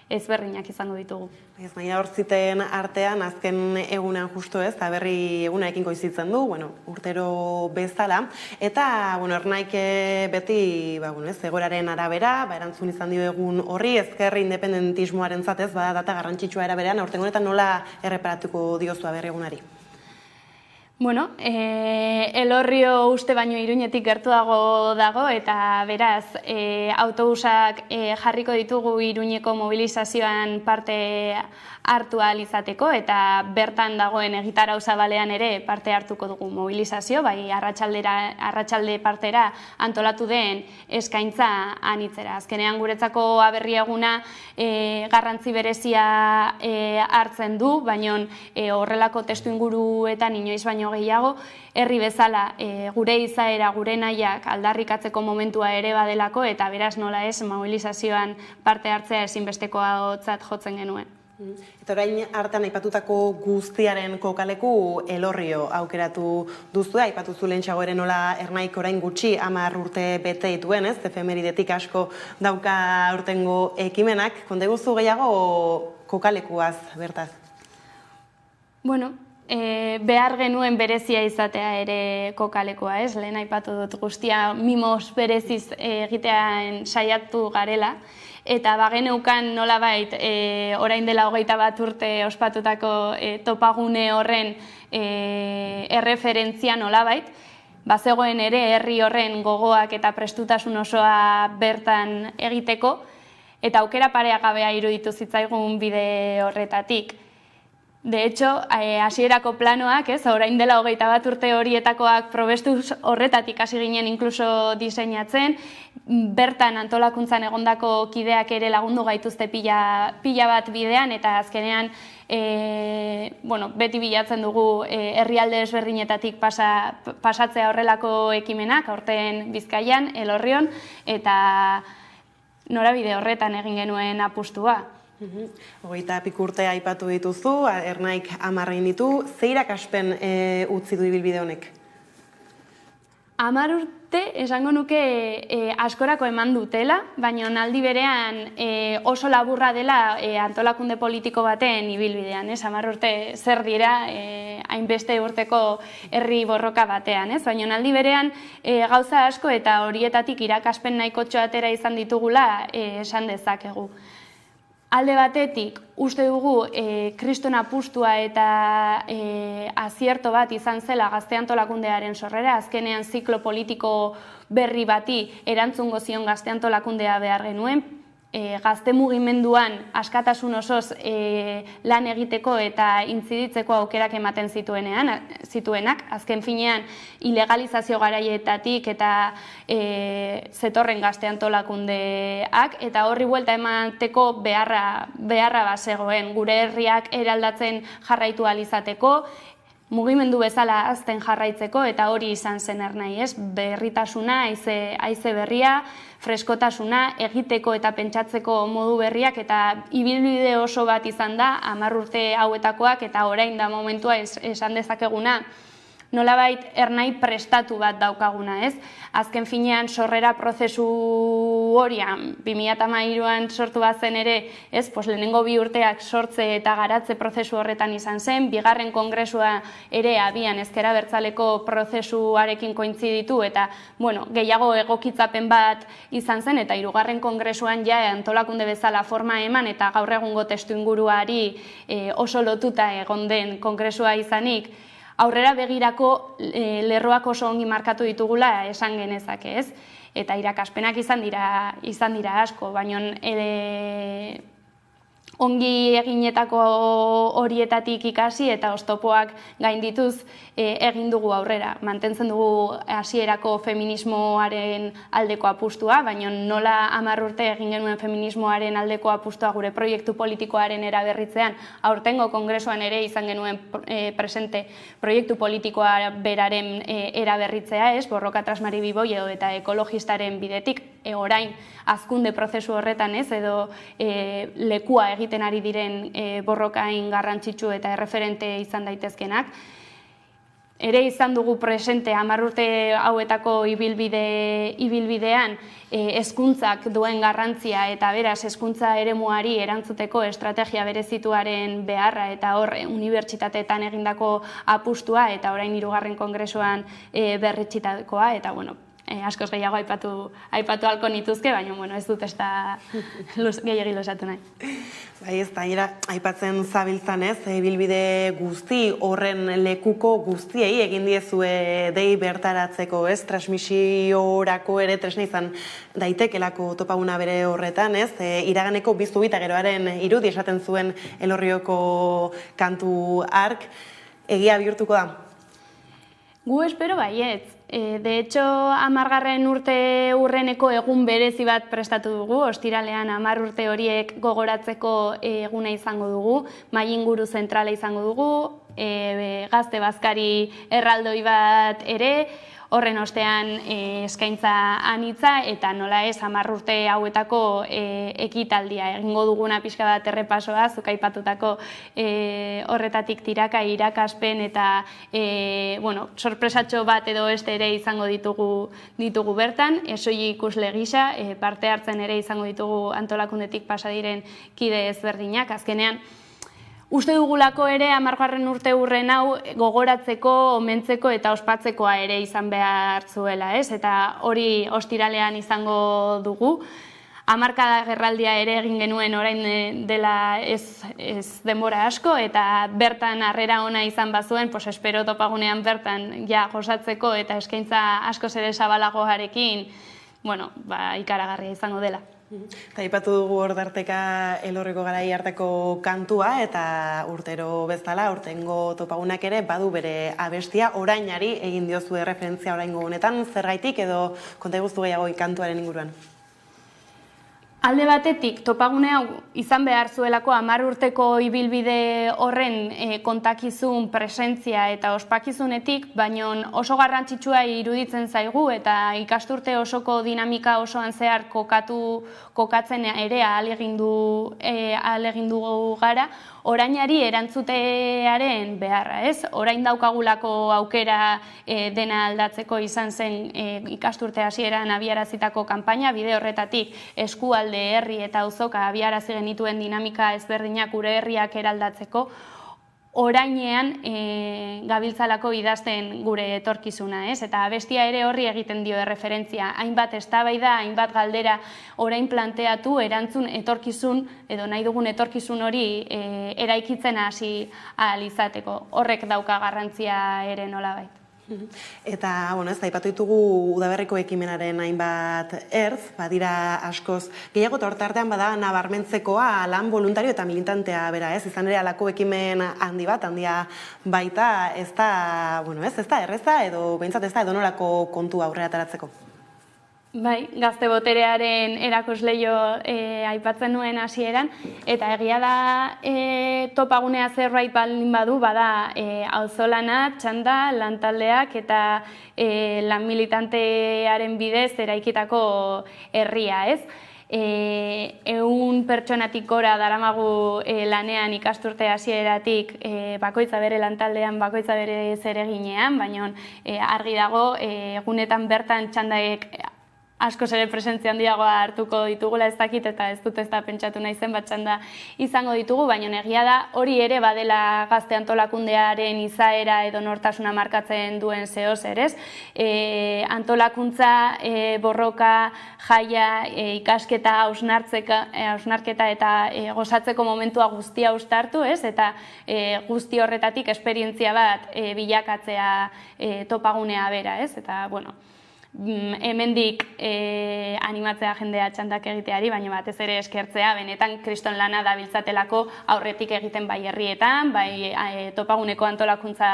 ezberdinak izango ditugu. Ez, baina hor ziten artean, azken egunean justu ez, eta berri egunaekin koizitzen du, urtero bezala, eta Ernaik beti egoeraren arabera, erantzun izan dio egun horri, ezker independentismoaren zatez, data garrantzitsua eraberean, aurten honetan nola erreparatuko diozua berri egunari? Elorrio uste baino Iruñetik gertuago dago, eta beraz, autobusak jarriko ditugu Iruñeko mobilizazioan parte hartu ahal izateko, eta bertan dagoen egitarau zabalean ere parte hartuko dugu mobilizazio, bai arratsalde partera antolatu den eskaintza anitzera. Azkenean guretzako aberri eguna garrantzi berezia hartzen du, baina horrelako testu inguruetan inoiz baino gehiago, herri bezala gure izaera, gure nahiak aldarrikatzeko momentua ere badelako, eta beraz nola ez mobilizazioan parte hartzea ezinbestekoatzat jotzen genuen. Eta orain hartan aipatutako guztiaren kokaleku Elorrio aukeratu duzu, aipatu zu lehentxago ere nola Ernaik orain gutxi 10 urte bete dituen, ez? Efemeridetik asko dauka aurtengo ekimenak, konta guzu gehiago kokalekuaz bertaz? Behar genuen berezia izatea ere kokalekoa, ez? Lehen aipatu dut guztia mimos bereziz egitean saiatu garela, eta bageneukan nolabait orain dela 21 urte ospatutako topagune horren erreferentzia nolabait, bazegoen ere herri horren gogoak eta prestutasun osoa bertan egiteko, eta aukera pareagabea iruditu zitzaigun bide horretatik. De hecho, hasierako planoak, orain dela 21 urte horietakoak probestuz horretatik hasi ginen inkluso diseinatzen, bertan antolakuntzan egondako kideak ere lagundu gaituzte pila bat bidean, eta azkenean beti bilatzen dugu herrialde ezberdinetatik pasatzea horrelako ekimenak, aurten Bizkaian, Elorrion, eta norabide horretan egin genuen apustua. Hogeita urte aipatu dituzu, Ernaik 10 ditu, ze irakaspen utzi du ibilbide honek? 10 urte esango nuke askorako eman dutela, baina aldi berean oso laburra dela antolakunde politiko baten ibilbidean. 10 urte zer dira hainbeste urteko herri borroka batean. Baina aldi berean gauza asko eta horietatik irakaspen nahikotxo atera izan ditugula esan dezakegu. Alde batetik, uste dugu kriston apustua eta azierto bat izan zela Gazte Antolakundearen sorrera, azkenean ziklo politiko berri bati erantzungo zion Gazte Antolakundea behar genuen, gazte mugimenduan askatasun osoz lan egiteko eta intziditzeko aukerak ematen zituenak, azken finean ilegalizazio garaietatik eta zetorren Gazte Antolakundeak, eta horri buelta emateko beharra bazegoen, gure herriak eraldatzen jarraitu alizateko, mugimendu bezala azten jarraitzeko, eta hori izan zen Ernai, berritasuna, haize berria, freskotasuna, egiteko eta pentsatzeko modu berriak, eta ibilbide oso bat izan da 10 urte hauetakoak, eta orain da momentua esan dezakeguna, nolabait Ernai prestatu bat daukaguna, Azken finean sorrera prozesu horian, 2013an sortu bat zen ere, lehenengo 2 urteak sortze eta garatze prozesu horretan izan zen, bigarren kongresua ere abian ezker abertzaleko prozesuarekin kointziditu, eta gehiago egokitzapen bat izan zen, eta 3. kongresuan ja antolakunde bezala forma eman, eta gaur egungo testu inguruari oso lotuta egon den kongresua izanik, aurrera begirako lerroak oso ongi markatu ditugula esan genezake, Eta irakaspenak izan dira asko, baina ongi eginetako horietatik ikasi eta oztopoak gaindituz egin dugu aurrera. Mantentzen dugu hasierako feminismoaren aldeko apustua, baina nola 10 urte egin genuen feminismoaren aldeko apustua gure proiektu politikoaren eraberritzean, aurtengo kongresuan ere izan genuen presente proiektu politikoa beraren eraberritzea, Borroka Trasmari Biboio eta ekologistaren bidetik, orain hazkunde prozesu horretan edo lekua egiten ari diren borrokain garrantzitsu eta erreferente izan daitezkenak. Ere izan dugu presente 10 urte hauetako ibilbidean hezkuntzak duen garrantzia eta beraz hezkuntza eremuari erantzuteko estrategia berezituaren beharra eta hor unibertsitateetan egindako apustua eta orain 3. kongresuan berretsitakoa eta askoz gehiago aipatu halko nituzke, baina ez dut ez da gehiagi losatu nahi. Bai, ez da, aipatzen zabiltzan bilbide guzti horren lekuko guztiei egin diezue dei bertaratzeko, transmisiorako ere tresna izan daitekelako topaguna bere horretan, iraganeko biztu bita geroaren irudi esaten zuen Elorrioko kantu hark, egia bihurtuko da? Gu espero baietz. De hecho, 10. urte urreneko egun berezi bat prestatu dugu, ostiralean 10 urte horiek gogoratzeko eguna izango dugu, mahai inguru zentrala izango dugu, gazte bazkari erraldoi bat ere, horren ostean eskaintza anitza eta nola ez 10 urte hauetako ekitaldia egingo duguna pixka bat errepasoa, zuk aipatutako horretatik tiraka irakaspen eta sorpresatxo bat edo este ere izango ditugu bertan, esoi ikusle gisa, parte hartzen ere izango ditugu antolakundetik pasa diren kide ezberdinak, azkenean uste dugulako ere 10. urte urren hau gogoratzeko, omentzeko eta ospatzekoa ere izan behar zuela, eta hori ostiralean izango dugu. 10 gerraldia ere egin genuen orain dela ez denbora asko, eta bertan harrera ona izan bazuen, espero topagunean bertan ja gozatzeko eta eskaintza asko zere zabalagoarekin, ikaragarria izango dela. Eta aipatu dugu hor darteka Elorriko garai hartako kantua eta urtero bezala, urtengo topagunak ere badu bere abestia orainari egin diozu referentzia oraingo honetan, zergaitik edo konta guztu gehiago kantuaren inguruan? Alde batetik, topagune hau izan behar zuelako 10 urteko ibilbide horren kontakizun, presentzia eta ospakizunetik, baino oso garrantzitsua iruditzen zaigu eta ikasturte osoko dinamika osoan zehar kokatzen ere ahalegindu gara, orainari erantzutearen beharra, ez? Orain daukagulako aukera dena aldatzeko izan zen ikasturte hasieran abiarazitako kanpaina, bide horretatik eskualde herri eta auzoka abiarazi genituen dinamika ezberdinak gure herriak eraldatzeko, orainean gabiltzalako idazten gure etorkizuna, ez? Eta abestia ere horri egiten dio erreferentzia. Hainbat eztabaida, hainbat galdera orain planteatu erantzun etorkizun edo nahi dugun etorkizun hori eraikitzen hasi ahal izateko. Horrek dauka garrantzia ere nolabait. Eta, ez da, aipatu ditugu udaberriko ekimenaren hainbat ertz, badira askoz gehiago, eta hortartean bada nabarmentzekoa lan voluntario eta militantea bera, ez? Izan ere alako ekimen handia baita, ez da erreza edo behintzat ez da edonolako kontu aurrera ateratzeko. Bai, gazte boterearen erakusleio aipatzen nuen hasieran, eta egia da topagunea zerbait baldin badu, bada auzolana, txanda, lantaldeak eta lan militantearen bidez eraikitako herria, ez? 100 pertsonatik gora daramagu lanean ikasturte hasieratik bakoitza bere lantaldean, bakoitza bere zereginean, baina argi dago egunetan bertan txandaek askoz ere presentzia handiagoa hartuko ditugula, ez dakit eta ez dut ez da pentsatu nahi zen bat txanda izango ditugu, baina egia da hori ere badela gazte antolakundearen izaera edo nortasuna markatzen duen zehozer, ez? Antolakuntza, borroka, jaia, ikasketa, hausnarketa eta gozatzeko momentua guztia uztartu, ez? Eta guzti horretatik esperientzia bat bilakatzea topagunea bera, ez? Eta, hemendik animatzea jendea txandak egiteari, baina batez ere eskertzea, benetan kriston lana dabiltzatelako aurretik egiten bai herrietan, bai topaguneko antolakuntza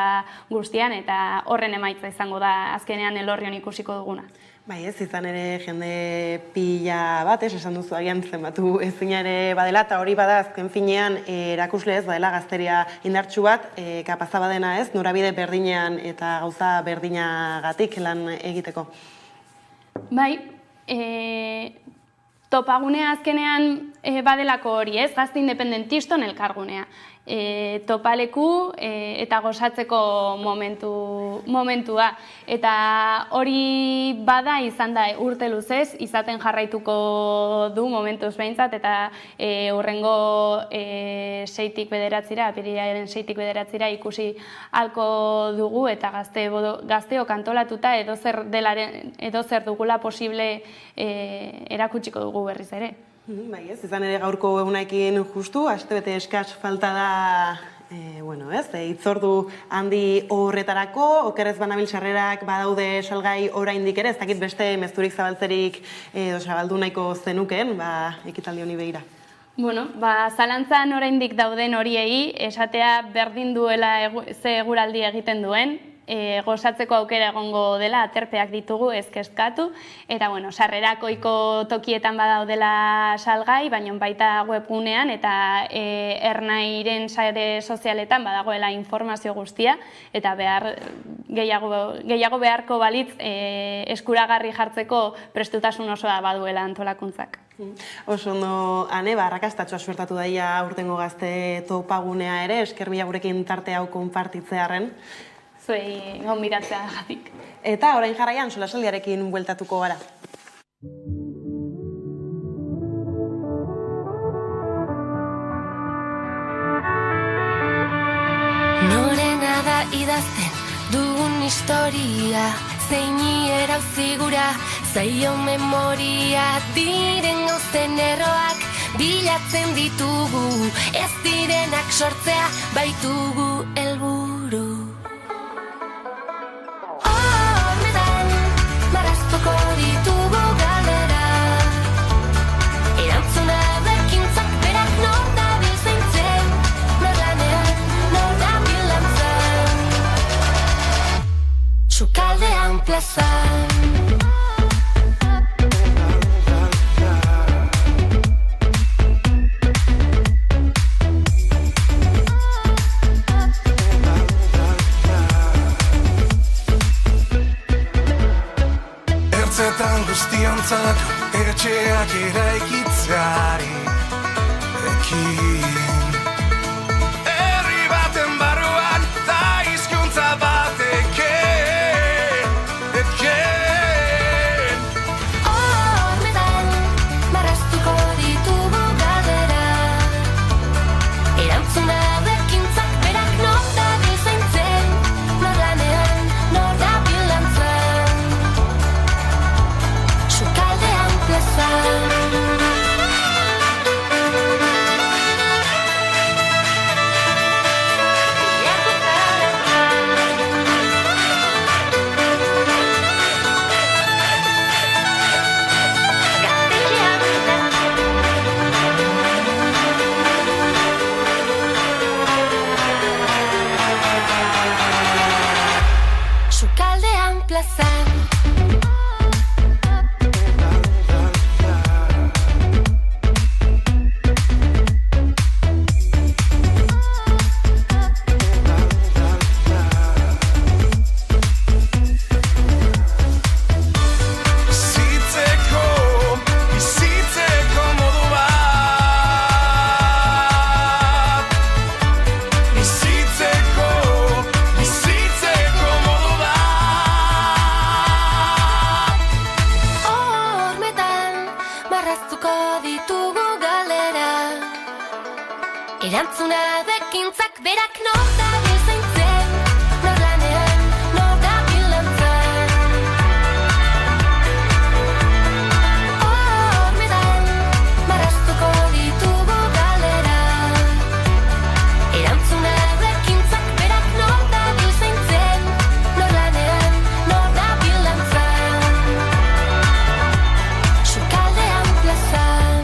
guztian, eta horren emaitza izango da azkenean elorrion ikusiko duguna. Bai, ez izan ere jende pila bat, esan duzu agian zenbatu ezina ere badela, eta hori bada azken finean erakusle ez badela gazteria indartsu bat, kapaza badena ez, norabide berdinean eta gauza berdinagatik lan egiteko. Bai, topagunea azkenean badelako hori ez, gazte independentiston elkargunea. Topaleku eta gozatzeko momentua. Eta hori bada izan da urte luzez, izaten jarraituko du momentuz behintzat, eta hurrengo 6-tik 9, apirilaren 6-tik 9 ikusi halko dugu, eta gazteok antolatuta edozer dugula posible erakutsiko dugu berriz ere. Bai ez, izan ere gaurko egunekin justu, astebete eskas falta da, hitzordu handi horretarako, okerrez banabil sarrerak badaude salgai oraindik ere, ez dakit beste mezturik zabaltzerik edo zabaldu nahiko zenuken, ekitaldi honi begira. Zalantzan oraindik dauden horiei, esatea berdin duela ze eguraldi egiten duen, gozatzeko aukera egongo dela, aterpeak ditugu ez kezkatu, eta sarrerak ohiko tokietan badaudela salgai, baina baita webgunean eta Ernairen sare sozialetan badagoela informazio guztia, eta gehiago beharko balitz eskuragarri jartzeko prestutasun osoa baduela antolakuntzak. Oso ondo, Ane, arrakastatxoa suertatu daia urtengo gazte topagunea ere, esker mila gurekin tarte hau konpartitzearen. Zuei gonbidatzea dagatik. Eta orain jarraian solasaldiarekin bueltatuko gara. Norena da idazten dugun historia, zeini erauzigura, zaio memoria, diren gauzen erroak bilatzen ditugu, ez direnak sortzea baitugu helburu. Ditugu galdera, erantzuna bekintzak berak nor dabil zaintzen, nor lanean, nor dabil lantzan, sukaldean plazan. Urteetan guztiontzako etxeak eraikitzeari ekin. Herri baten barruan ta hizkuntza bat eken. Hormetan marraztuko ditugu galdera, erantzuna bekintzak berak nor dabil zaintzen, nor lanean, nor dabil lantzan, sukaldean plazan. Sukaldean plazan. Bizitzeko modu bat. Bizitzeko modu bat. Hormetan marraztuko ditugu galera, erantzuna bekintzak berak nor dabil zaintzen, nor lanean, nor dabil lantzan. Hormetan marraztuko ditugu galera, erantzuna bekintzak berak nor dabil zaintzen, nor lanean, nor dabil lantzan, sukaldean plazan.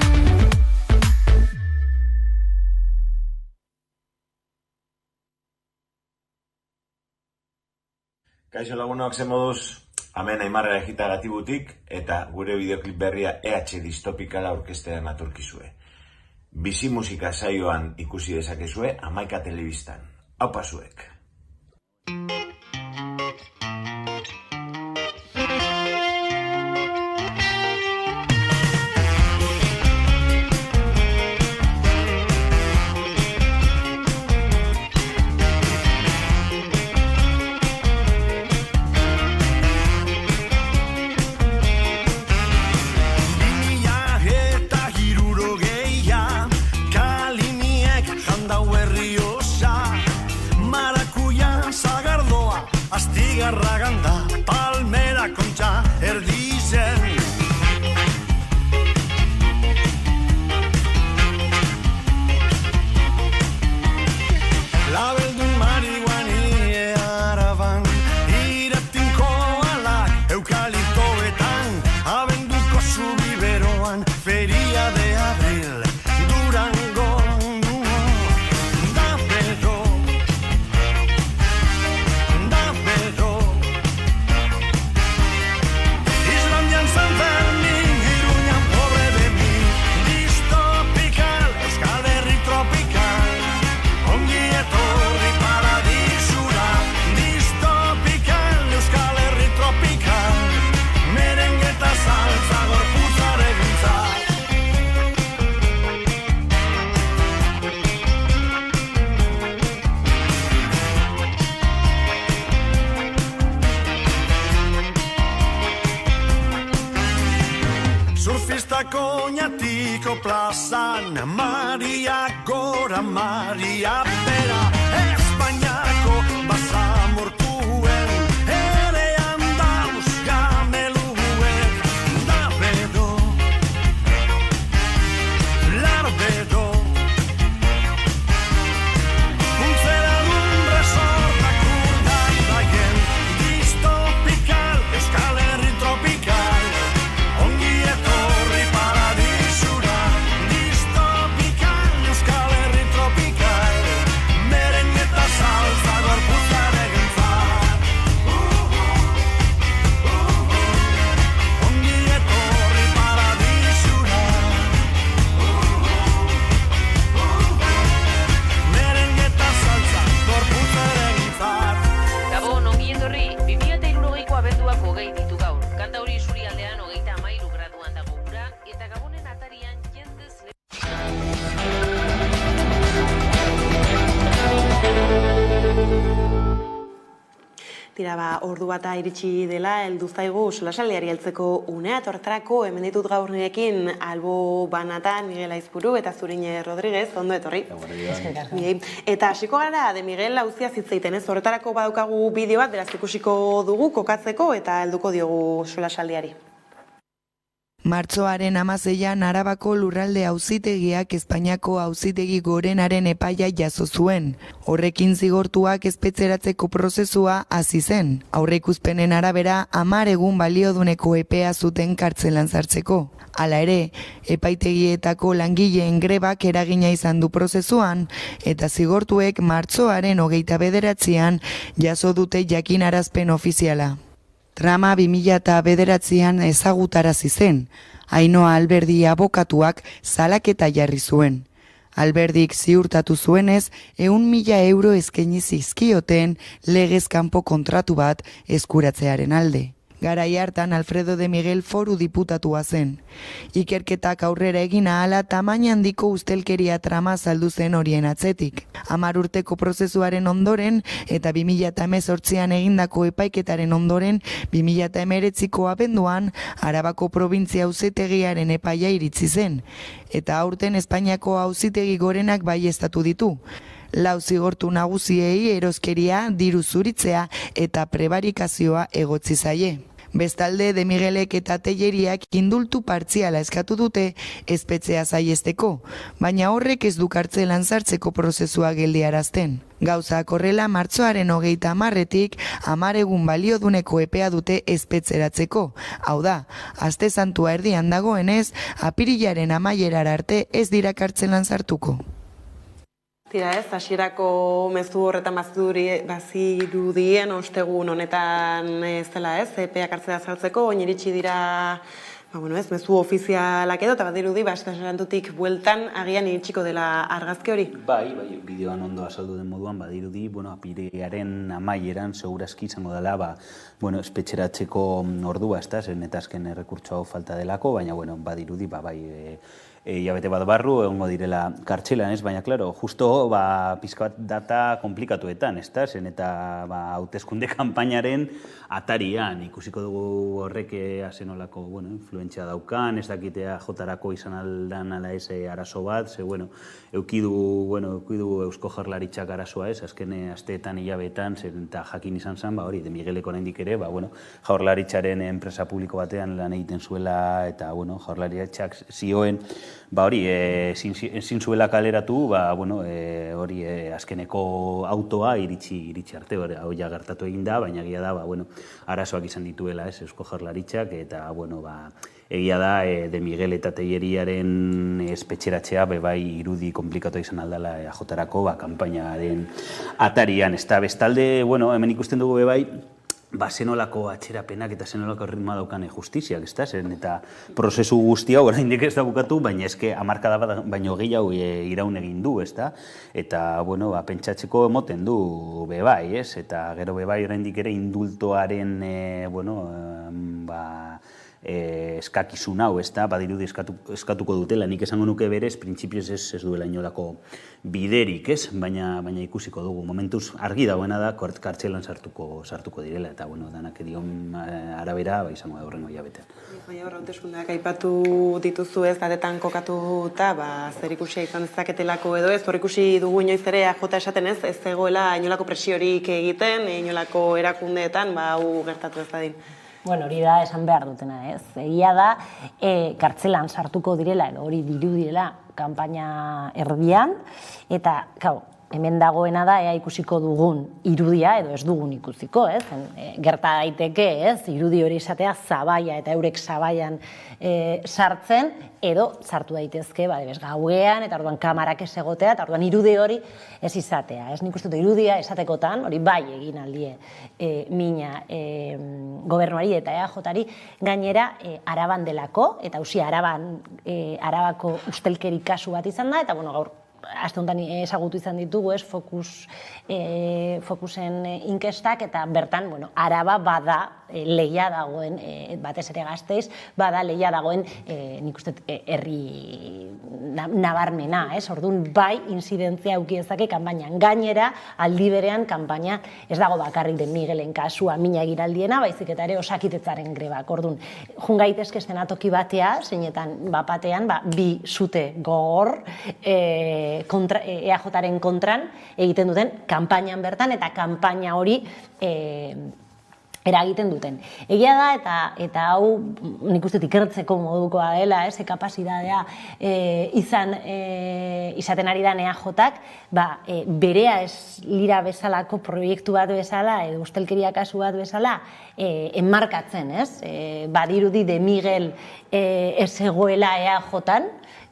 Kaixo lagunok, zen moduz, hemen Aimarra Ejita Gatibutik eta gure bideoklip berria EH Distopikala aurkeztean aturkizue. Bizi musika saioan ikusi dezakezue 11 telebistan. Aupa zuek. Astigarraganda, palmera kontxa erdizen. Labeldu marihuani araban, iratinko alak eukaliptoetan, abenduko zubiberoan, feria de abril, Durango. Oñatiko plazan, Maria gora, Maria bera, Espainiako basamortuen, ere andaluz gameluek, da bedo, larbedo, untzera dun resortak urdandaien, distopikal, Euskal Herri tropikal, ongi etorri paradisura, distopikal, Euskal Herri tropikal, merengue eta salsa. Tira, ordu bata iritsi dela, heldu zaigu solasaldiari heltzeko unea, eta horretarako hemen ditut gaur nirekin Albo Banatan, Miguel Aizpuru eta Zurine Rodriguez, ondo etorri. Eta hasiko gara, de Miguel auzia zitzeiten, ez? Horretarako badaukagu bideo bat, beraz ikusiko dugu, kokatzeko eta helduko diogu solasaldiari. Martxoaren 16an Arabako lurralde auzitegiak Espainiako auzitegi gorenaren epaia jaso zuen. Horrekin zigortuak espetxeratzeko prozesua hasi zen. Aurreikuspenen arabera 10 egun balioduneko epea zuten kartzelan sartzeko. Hala ere, epaitegietako langileen grebak eragina izan du prozesuan, eta zigortuek martxoaren 29an jaso dute jakinarazpen ofiziala. Trama 2009an ezagutarazi zen. Ainhoa Alberdi abokatuak salaketa jarri zuen. Alberdik ziurtatu zuenez, 100.000 euro eskaini zizkioten legez kanpo kontratu bat eskuratzearen alde. Garai hartan Alfredo de Miguel foru diputatua zen. Ikerketak aurrera egin ahala tamaina handiko ustelkeria trama saldu zen horien atzetik. 10 urteko prozesuaren ondoren eta 2018an egindako epaiketaren ondoren 2019ko abenduan Arabako probintzia auzitegiaren epaia iritsi zen. Eta aurten Espainiako auzitegi gorenak baieztatu ditu. 4 zigortu nagusiei eroskeria, diru zuritzea eta prebarikazioa egotzi zaie. Bestalde, De Miguelek eta Telleriak indultu partziala eskatu dute espetxea saiesteko, baina horrek ez du kartzelan sartzeko prozesua geldiarazten. Gauzak horrela, martxoaren 30etik 10 egun balioduneko epea dute espetxeratzeko. Hau da, aste santua erdian dagoenez, apirilaren amaierara arte ez dira kartzelan sartuko. Tira ez, hasierako mezu horretan bazirudien ostegun honetan ez dela ez, epeak hartzea sartzeko, oin iritsi dira, mezu ofizialak edo, eta badirudi, estaserantutik bueltan agian iritsiko dela argazki hori. Bai, bideoan ondo azaldu den moduan, badirudi, apirilaren amaieran segurazki izango dela, espetxeratzeko ordua, zen eta azken errekurtso hau falta delako, baina, badirudi, hilabete bat barru, egongo direla kartxelan, ez? Baina, klaro, justo, pizka bat data komplikatuetan, ez da? Zen eta hauteskunde kanpainaren atarian, ikusiko dugu horrek azenolako, influentzia daukan, ez dakitea jotarako izan aldan ala ez arazo bat, ze, eukidu Eusko Jaurlaritzak arazoa ez, azken asteetan hilabetan, zen eta jakin izan zen, hori, De Miguelek oraindik ere, Jaurlaritzaren enpresa publiko batean lan egiten zuela, eta, Jaurlaritzak zioen, hori, ezin zuela kaleratu, hori, azkeneko autoa iritsi arte, hau ja gertatu egin da, baina egia da, arazoak izan dituela, ez, Eusko Jaurlaritzak, eta, egia da, De Miguel eta Telleriaren espetxeratzea, irudi komplikatu izan aldala jotarako, kanpainaren atarian, ez da, bestalde, hemen ikusten dugu zenolako atxerapenak eta zenolako ritmoa daukan justiziak, ez da, zen eta prozesu guzti hau oraindik ez da bukatu, baina eske hamarkada bat baino gehiago iraun egin du, ez da, eta, pentsatzeko emoten du bebai, ez, eta gero bebai oraindik ere indultoaren, eskakizun hau, ez da, badirudi eskatuko dutela, nik esango nuke berez, printzipioz ez duela inolako biderik, ez, baina ikusiko dugu. Momentuz argi dagoena da, kartzelan sartuko direla, eta, danak edion arabera, izango da horrengo hilabetean. Baina hauteskundeak aipatu dituzu ez, datetan kokatuta, zer ikusia izan dezaketelako edo ez, hor ikusi dugu inoiz ere AJ esaten ez, ez zegoela inolako presiorik egiten, inolako erakundeetan, hau gertatu ez dadin. Hori da esan behar dutena, ez? Egia da, kartzelan sartuko direla, edo hori dirudiela kanpaina erdian, eta, hemen dagoena da, ikusiko dugun irudia, edo ez dugun ikusiko, ez? Gerta daiteke, ez? Irudi hori esatea zabaia eta eurek zabaian sartzen, edo sartu daitezke, gauean, eta orduan kamarak ez egotea, eta orduan irudi hori ez izatea. Ez nik uste dut irudia esatekotan, hori bai egin aldie mina gobernuari eta EAJari, gainera Araban delako, eta Arabako ustelkeri kasu bat izan da, eta gaur aste honetan ezagutu izan ditugu, Fokusen inkestak, eta bertan, Araba bada lehia dagoen, batez ere Gasteiz, bada lehia dagoen, nik uste herri nabarmena, orduan bai inzidentzia aukiezake kanpainan. Gainera, aldi berean kanpaina ez dago bakarrik den Miguelen kasua mina egiraldiena, baizik eta ere Osakitetzaren grebak. Orduan, jun gaitezke eszenatoki batea, zeinetan bapatean, bi sute gogor EAJaren kontran egiten duten kanpainan bertan, eta kanpaina hori eragiten duten. Egia da, eta hau nik uste ikertzeko modukoa dela, kapazitatea izaten ari da EAJak, berea ez lira bezalako proiektu bat bezala, edo ustelkeria kasu bat bezala, enmarkatzen, badirudi de Miguel ez egoela EAJan,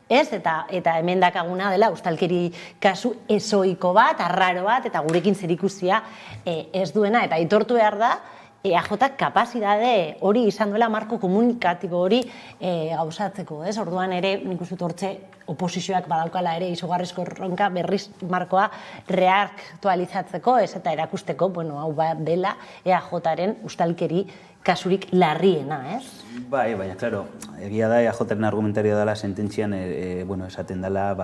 eta hemen dakaguna dela ustalkeri kasu ezoiko bat, arraro bat, eta gurekin zerikusia ez duena, eta aitortu behar da, EAJak kapazidade hori izan duela marko komunikatibo hori gauzatzeko, orduan ere, nik uste hortze oposizioak badaukala ere izugarrizko erronka berriz markoa reaktualizatzeko, eta erakusteko, hau dela EAJaren ustalkeri kasurik larriena, Bai, baina, klaro, egia da EAJaren argumentarioa dela sententzian, esaten dela,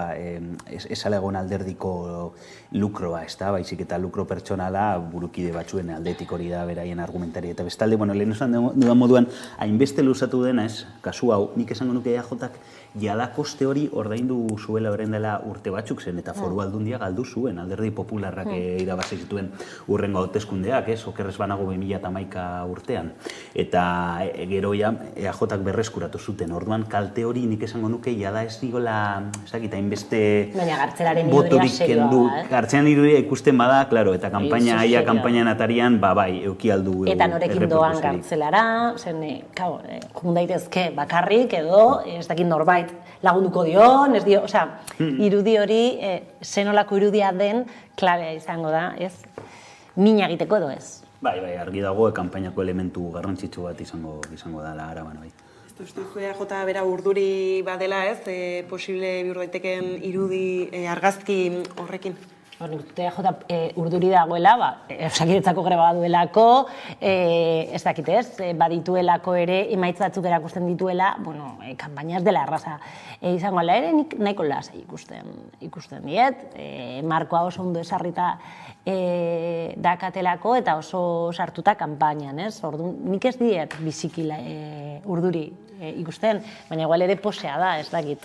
esala egon alderdiko lukroa, baizik eta lukro pertsonala burukide batzuen aldetik hori da beraien argumentaria. Eta bestalde, lehen esan dudan moduan, hainbeste luzatu dena, kasu hau, nik esango nuke EAJak jada koste hori ordaindu zuela orain dela urte batzuk zen, eta Foru Aldundia galdu zuen, alderdi popularrak irabazi zituen urrengo hauteskundeak, okerrez banago 2011 urtean. Eta gero EAJak berreskuratu zuten, orduan kalte hori nik esango nuke jada ez digola, hainbeste botorik kendu. Gartzearen irudia ikusten bada, klaro, eta kanpainan atarian, bai, eukialdu. Eta norekin doan gartzelara, zen, jun daitezke bakarrik edo, ez dakit norbait lagunduko dion, ez dio, irudi hori, zenolako irudia den, klabea izango da, ez? Mina egiteko edo ez? Bai, argi dago, kanpainako elementu garrantzitsu bat izango dela Araban, bai. Ez duzu EAJ bera urduri badela, ez? Posible bihur daiteken irudi argazki horrekin? Urduri dagoela, Osakidetzako greba duelako, ez dakit ez, badituelako ere, emaitz batzuk erakusten dituela, kanpaina ez dela erraza izango ala ere, nik nahiko lasa ikusten diet, markoa oso ondo esarrita dakatelako eta oso sartuta kanpainan, ez? Orduan, nik ez diet bizikila urduri ikusten, baina igual ere posea da, ez dakit.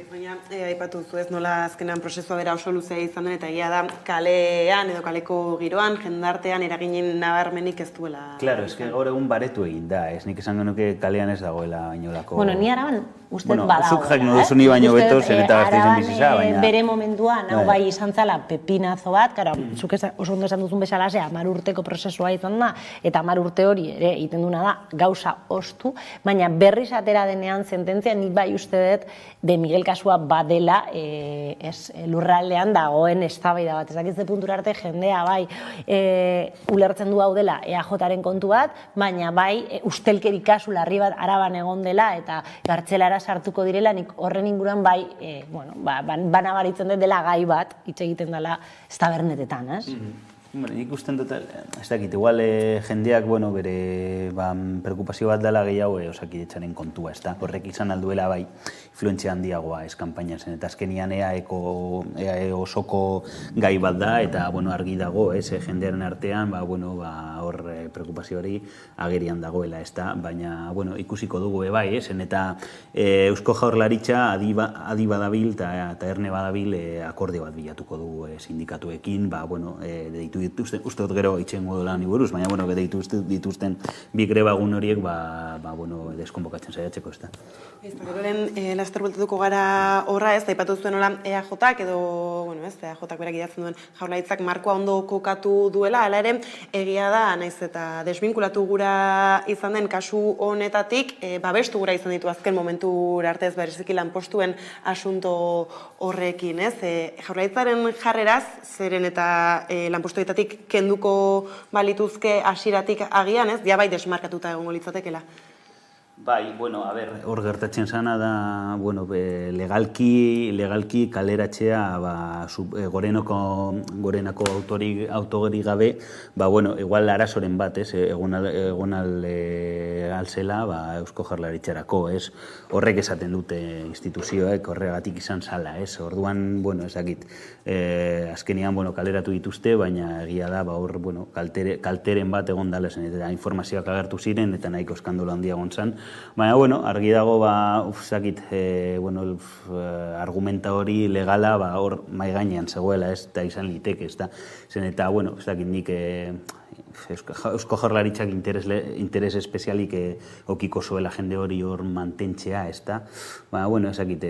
Baina, aipatu zu ez nola azkenan prozesua bera oso luzea izan den, eta egia da kalean edo kaleko giroan, jendartean eraginen nabarmenik ez duela. Claro, eske gaur egun baretu egin da, ez nik esango nuke kalean ez dagoela bainolako... Ni Araban ustez badagoela. Zuk jakin duzu ni baino beto, zer eta Gasteizen biziza, baina... Bere momentuan, hau bai izan zala pepinazo bat, zuk oso ondo esan duzun bezala, 10 urteko prozesua izan da, eta 10 urte hori ere egiten duna da, gauza ostu, baina berriz atera denean sententzia, nik bai uste dut de Miguel kasua badela lurraldean dagoen eztabaida bat. Ez dakitze puntura arte jendea bai ulertzen du hau dela EAJaren kontu bat, baina bai ustelkeri kasu larri bat Araban egon dela eta gartzelara sartuko direla, nik horren inguruan bai banabaritzen dut dela gai bat, hitz egiten dela ez tabernetetan, ez? Nik usten dut, ez dakit, igual jendeak, bere preokupazio bat dela gehiago Osakidetzaren kontua, ez da? Horrek izan alduela bai influentzia handiagoa ez kanpaina zen, eta azkenian EAE osoko gai bat da, eta argi dago, jendearen artean, hor preokupazio hori agerian dagoela, ez da? Baina, ikusiko dugu bai, eta Eusko Jaurlaritza adi badabil eta erne badabil akorde bat bilatuko dugu sindikatuekin, deitu uste dut gero itxengo dola ni buruz, baina, deitu dituzten bi greba egun horiek, deskonbokatzen saiatzeko, ez da. Gero lehen laster bueltatuko gara horra, ez, aipatu zuen hola EAJak edo, EAJak berak idatzen duen Jaurlaritzak markoa ondo kokatu duela, hala ere, egia da, naiz eta desbinkulatu gura izan den kasu honetatik, babestu gura izan ditu azken momentu arte ez bereziki lanpostuen asunto horrekin, ez? Jaurlaritzaren jarreraz, zeren eta lanpostuetatik kenduko balituzke hasieratik agian, ez? Ja bai desmarkatuta egongo litzatekeela. Bai, bueno, a ber, hor gertatzen zana da, bueno, legalki kaleratzea, gorenako autori gabe, bueno, igual arazoren bat, egon alzela, Eusko Jaurlaritzarako, horrek esaten dute instituzioek, horregatik izan zala, orduan, bueno, ezakit, azkenian, bueno, kaleratu dituzte, baina egia da, hor, bueno, kalteren bat egon dala zen, eta informazioak agertu ziren, eta nahiko eskandalo handia gontzan. Baina, bueno, argi dago, argumenta hori legala, hor mai gainean zegoela, eta izan liteke, zen eta, bueno, ez dakit nik Eusko Jaurlaritzak interes espezialik okiko zuela jende hori hor mantentzea, ez da. Baina, bueno, ez dakit,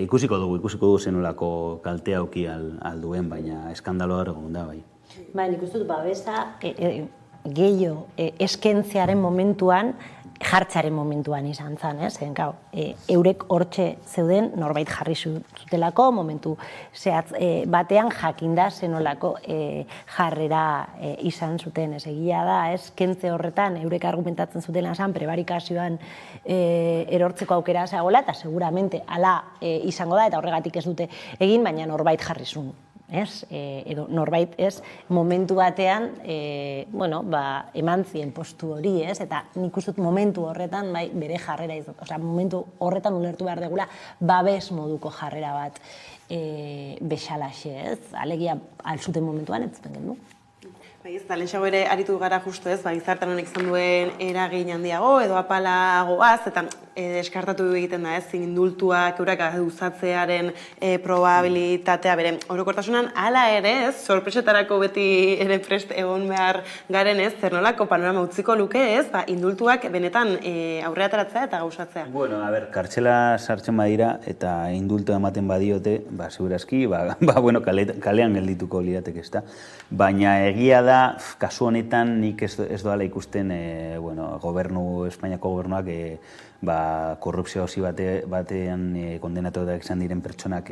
ikusiko dugu zenolako kaltea oki alduen, baina eskandaloa egon da, bai. Ba, nik uste dut, babesa gehiago eskentzearen momentuan, jartzaren momentuan izan zen, eurek hortxe zeuden norbait jarri zutelako, momentu zehatz batean jakinda zenolako jarrera izan zuten. Egia da, kentze horretan eurek argumentatzen zutela zen prebarikazioan erortzeko aukera zegoela, eta seguramente hala izango da, eta horregatik ez dute egin, baina norbait jarri zuen. Edo norbait momentu batean eman zien postu hori, eta nik uste dut momentu horretan bere jarrera izan, momentu horretan ulertu behar degula babes moduko jarrera bat bexalaxe, alegia alzuten momentuan ez zuten gendu. Lehentxago ere aritu gara justu gizartean honek izan duen eragin handiago edo apalagoaz, eta deskartatu egiten da indultuak eurak uzatzearen probabilitatea bere orokortasunan, hala ere sorpresetarako beti ere prest egon behar garen zer nolako panorama utziko luke indultuak benetan aurrera ateratzea eta gauzatzea. Bueno, a ber, kartxela sartzen badira eta indultu ematen badiote, segurazki, kalean geldituko lirateke ez da. Baina egia da, kasu honetan nik ez doala ikusten Espainiako gobernuak korrupzio hausi batean kondenatuak izan diren pertsonak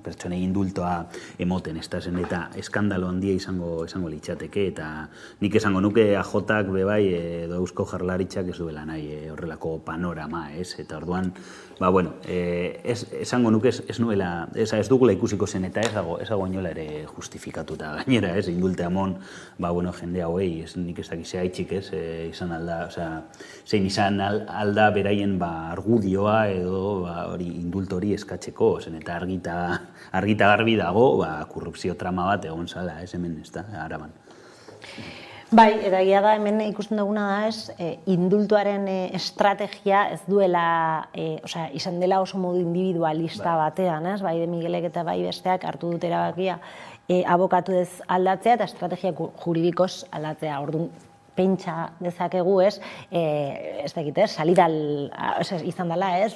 pertsonei indultoa emoten, eta eskandalo handia izango litzateke, eta nik esango nuke AJak bebai edo Eusko Jaurlaritzak ez duela nahi horrelako panorama, eta orduan, esango nuke ez dugula ikusiko zen, eta ez dago inola ere justifikatuta gainera, indultea mon, jende hauei, nik ez dakizea itxik izan alda, zein izan alda beraien argudioa edo indulto hori eskatzeko, eta argita garbi dago korrupzio trama bat egon zala, hemen ez da, Araban. Bai, eta egia da hemen ikusten duguna da indultuaren estrategia ez duela, izan dela oso modu individualista batean, bai de Miguelek eta bai besteak hartu dut erabakia abokatu ez aldatzea eta estrategia juridikoz aldatzea, orduan pentsa dezakegu ez dakit salidal izan dela ez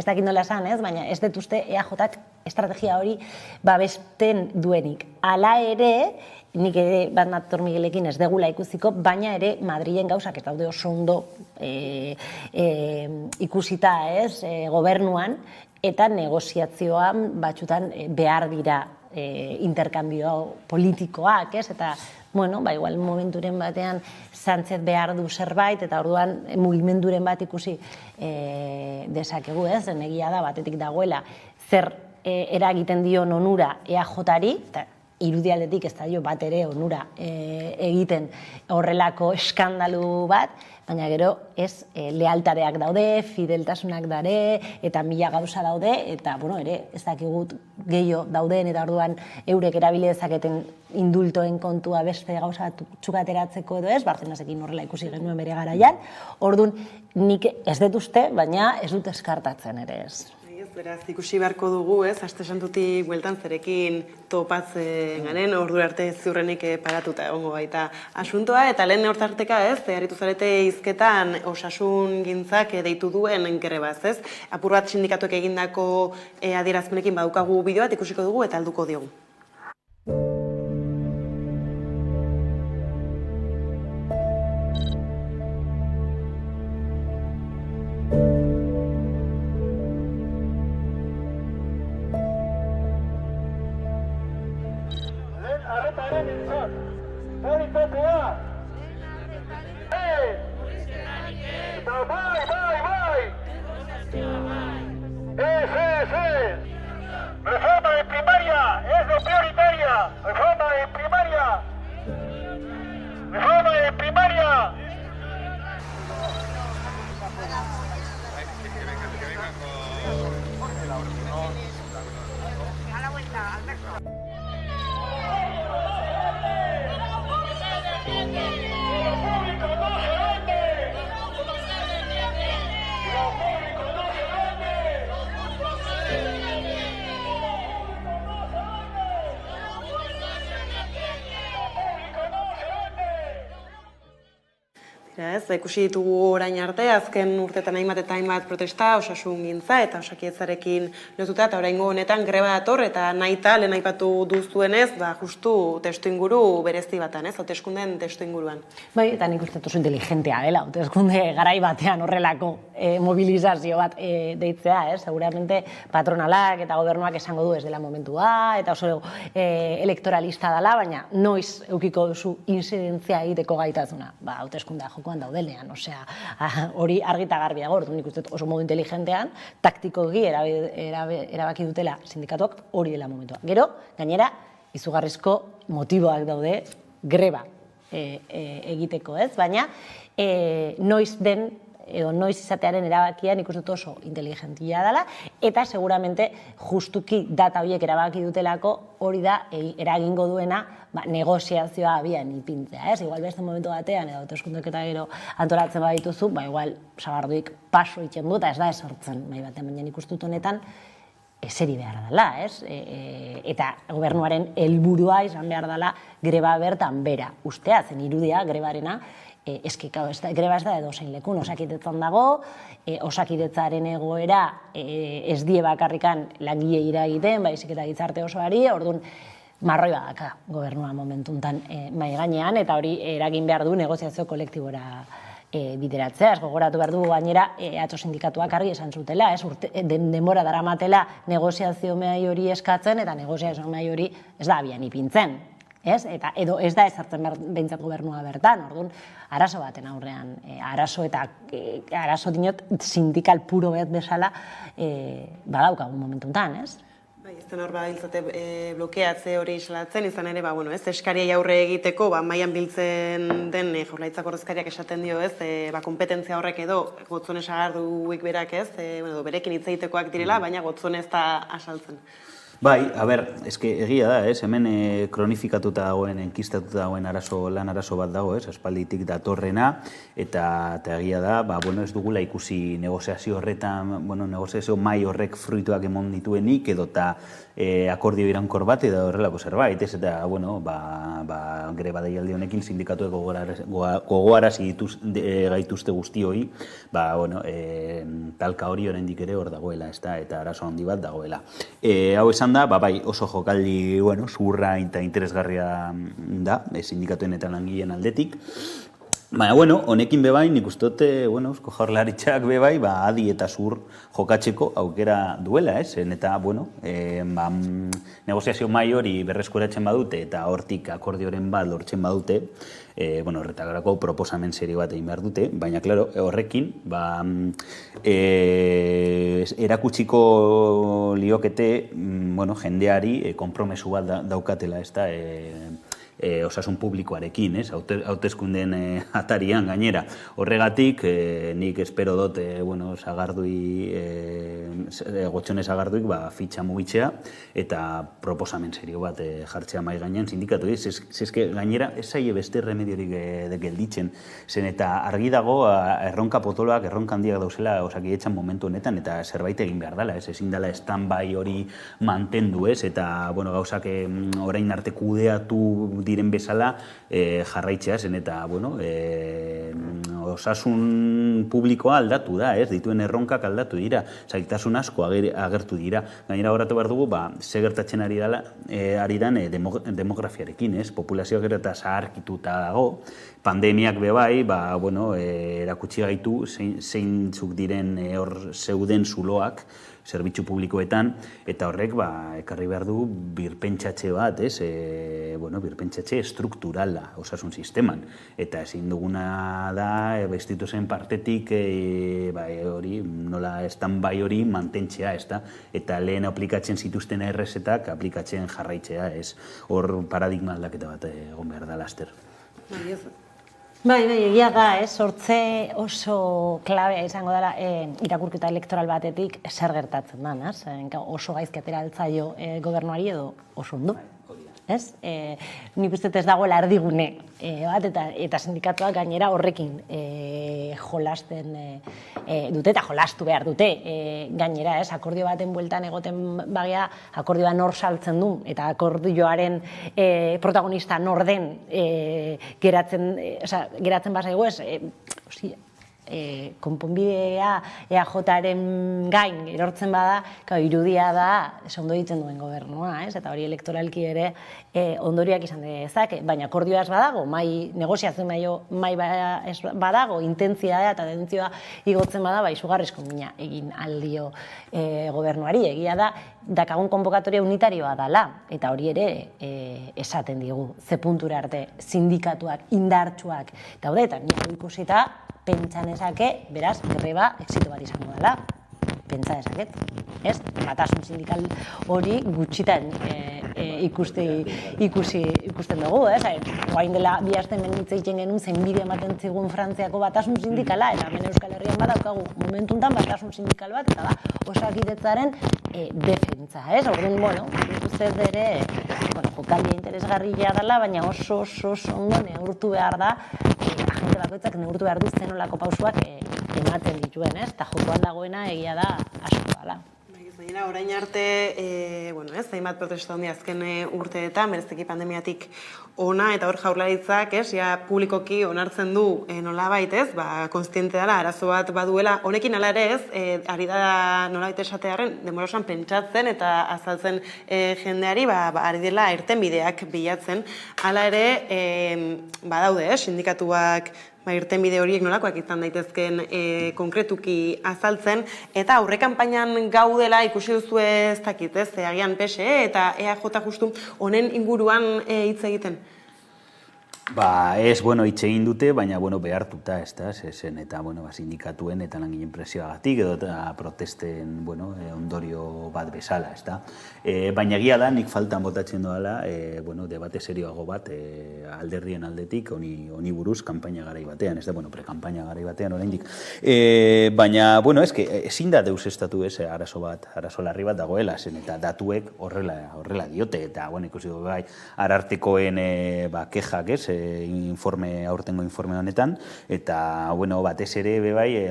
dakit nola esan baina ez dut uste EAJak estrategia hori babesten duenik. Hala ere, nik ere bat nator Miguelekin ez degula ikusiko, baina ere Madrilen gauzak eta daude oso ondo ikusita gobernuan eta negoziazioan batzutan behar dira interkambio politikoak, eta igual momenturen batean Sánchez behar du zerbait, eta orduan mugimenduren bat ikusi dezakegu, egia da batetik dagoela zer eragiten dio onura EAJari, eta irudialdetik ez da bat ere onura egiten horrelako eskandalu bat, baina gero ez lealtadeak daude, fideltasunak dare, eta mila gauza daude, eta ere ez dakigut gehiago dauden, eta orduan eurek erabili dezaketen indultoen kontua beste gauza txukateratzeko edo ez, Barcenasekin horrela ikusi genuen bere garaian, orduan nik ez dut uste, baina ez dut eskartatzen ere ez. Beraz, ikusi beharko dugu, aste santutik bueltan zerekin topatzen garen, ordu arte ziurrenik paratuta egongo baita asuntoa, eta lehen hortarteka harritu zarete hizketan osasun gintzak deitu duen grebaz, apur bat sindikatuek egindako adierazpenekin badukagu bideo bat ikusiko dugu eta helduko diogu. Eta bai! Reforma de primaria es lo prioritaria. Reforma de primaria. Reforma de primaria. A la vuelta, Alberto. Ikusi ditugu orain arte, azken urtetan hainbat eta hainbat protesta, osasun gintza eta osakidetzarekin lotuta, eta oraingo honetan greba dator, eta nahita, lehen aipatu duzuenez, justu testuinguru berezi batan, hauteskunden testuinguruan. Bai, eta nik uste oso inteligentea dela, hauteskunde garai batean horrelako mobilizazio bat deitzea, seguramente patronalak eta gobernuak esango du ez dela momentua, eta oso elektoralista dela, baina noiz eukiko duzu inzidentzia egiteko gaitasuna, hauteskundea jokoan daudelean, osea, hori argita garbi dago, nik uste oso modu inteligentean, taktikoki erabaki dutela sindikatuak hori dela momentua. Gero, gainera, izugarrizko motiboak daude greba egiteko, ez? Baina, noiz den, edo noiz izatearen erabakia nik uste oso inteligentia dela, eta seguramente justuki data horiek erabaki dutelako hori da eragingo duena negoziazioa abian ipintzea, ez? Igual beste momentu batean, edo hauteskundek eta gero antolatzen badituzu, igual sagarduik paso egiten du, eta ez da esortzen, baina nik uste dut honetan eseri behar dela, ez? Eta gobernuaren helburua izan behar dela greba bertan bera ustea, zen irudia grebarena, greba ez da edo zein lekun, osakidetzan dago, osakidetzaren egoera ez die bakarrikan langile iragiten, baizik eta gizarte osoari, orduan marroi badaka gobernua momentuntan mai gainean, eta hori eragin behar du negoziazio kolektibora bideratzea. Ez gogoratu behar du gainera atzo sindikatuak argi esan zutela, denbora daramatela negoziazio mehai hori eskatzen, eta negoziazio mehai hori ez da abian ipintzen. Edo ez da ezartzen behintzat gobernua bertan, orduan, arazo baten aurrean, arazo dinot sindikal puro bet bezala badaukagun momentuntan, ez? Ez den hor badiltzate blokeatze hori islatzen, izan ere, eskariai aurre egiteko, mailan biltzen den Jaurlaritzako ordezkariak esaten dio, kompetentzia horrek edo Gotzone Sagarduik berak, berekin hitz egitekoak direla, baina Gotzone ez da asaltzen. Bai, eske egia da, hemen kronifikatuta dagoen, enkistatuta dagoen lan arazo bat dago, aspalditik datorrena, eta egia da, ez dugula ikusi negoziazio horretan, negoziazio mai horrek fruituak emon dituenik, edo eta akordio irankor bat, edo horrelako zerbait, eta, greba deialdi honekin sindikatuek gogoarazi gaituzte guztioi, talka hori oraindik ere hor dagoela, eta arazo handi bat dagoela. Hau esan da, oso jokaldi zuhurra eta interesgarria da, sindikatuen eta langileen aldetik. Baina, honekin bebai, nik uste dute, Eusko Jaurlaritzak bebai, adi eta zuhur jokatzeko aukera duela, eta, negoziazio mai hori berreskuratzen badute eta hortik akordioren bat lortzen badute, horretarako proposamen serio bat egin behar dute, baina, klaro, horrekin, erakutsiko liokete, jendeari konpromesu bat daukatela, ez da, osasun publikoarekin, hauteskundeen atarian gainera. Horregatik, nik espero dut, Gotzone Sagarduik fitxa mugitzea eta proposamen serio bat jartzea mai gainean sindikatu. Zezke gainera, ez zaie beste remediorik gelditzen, zen eta argi dago erronka potoloak, erronka handiak dauzela osakidetzan momentu honetan, eta zerbait egin behar dela, ezin dela stand-by hori mantendu, eta gauzak orain arte kudeatu diren bezala jarraitzea zen, eta osasun publikoa aldatu da, dituen erronkak aldatu dira, zailtasun asko agertu dira. Gainera horatu behar dugu, ze gertatzen ari dan demografiarekin, populazioa gero eta zaharkituta dago, pandemiak bebai, erakutsi gaitu zeintzuk diren hor zeuden zuloak, zerbitzu publikoetan, eta horrek ekarri behar du birpentsatze bat, birpentsatze strukturala osasun sisteman. Eta ezin duguna da instituzioen partetik hori, nola stand-by hori mantentzea, ez da? Eta lehen aplikatzen zituzten errezetak aplikatzen jarraitzea, ez? Hor paradigma aldaketa bat egon behar da laster. Bai, egia da, sortze oso klabea izango dela irakurketa elektoral batetik zer gertatzen da, oso gaizki atera altzaio gobernuari edo oso ondo. Nik uste ez dagoela erdigune bat, eta sindikatuak gainera horrekin jolasten dute eta jolastu behar dute gainera, akordio baten bueltan egoten bagia, akordioa nor saltzen du eta akordioaren protagonista nor den geratzen bazaigu konponbidea EAJaren gain erortzen bada, irudia da ondo egiten duen gobernua, eta hori elektoralki ere ondorioak izan dezake, baina akordioa ez badago, negoziatzen mai badago, intentzia eta tentzioa igotzen bada, izugarrizko mina egin aldio gobernuari, egia da, dakagun konbokatoria unitarioa dala, eta hori ere esaten digu, ze puntura arte sindikatuak, indartsuak, daude, eta nire ikusita, pentsan ezake, beraz, greba exito bat izango dela. Pentsa ezaket, batasun sindikal hori gutxitan ikusten dugu, Guain dela bi aste hemen hitz egiten genuen zein bide ematen zigun Frantziako batasun sindikala, eta hemen Euskal Herrian badaukagu momentuntan batasun sindikal bat, eta da, Osakidetzaren defentsa, Orduan, ikusten ere, jokaldia interesgarria dela, baina oso ondo neurtu behar da, agente bakoitzak neurtu behar du zenolako pausuak ematen dituen, eta jokoan dagoena egia da asko dela. Baina, orain arte, hainbat protesta handi azken urteetan, bereziki pandemiatik ona, eta hor Jaurlaritzak, publikoki onartzen du nolabait, kontziente dela, arazo bat baduela, honekin ala ere ari da nolabait esatearen, denbora osoan pentsatzen eta azaltzen jendeari, ari dela irtenbideak bilatzen, hala ere, badaude, sindikatuak, irtenbide horiek nolakoak izan daitezken konkretuki azaltzen, eta aurre kanpainan gaudela ikusi duzu ez dakit, agian PSE eta EAJ justu honen inguruan hitz egiten? Ez, hitz egin dute, baina behartuta, zen eta sindikatuen eta langileen presioagatik edo protesten ondorio bat bezala, baina egia da, nik faltan botatzen doala, debate serioago bat alderdien aldetik, honi buruz, kanpaina garai batean, pre-kanpaina garai batean oraindik. Baina, ezin da deusestatu arazo larri bat dagoela, zen eta datuek horrela diote, eta ikusi dugu Arartekoen kexak, aurtengo informe honetan, eta, batez ere,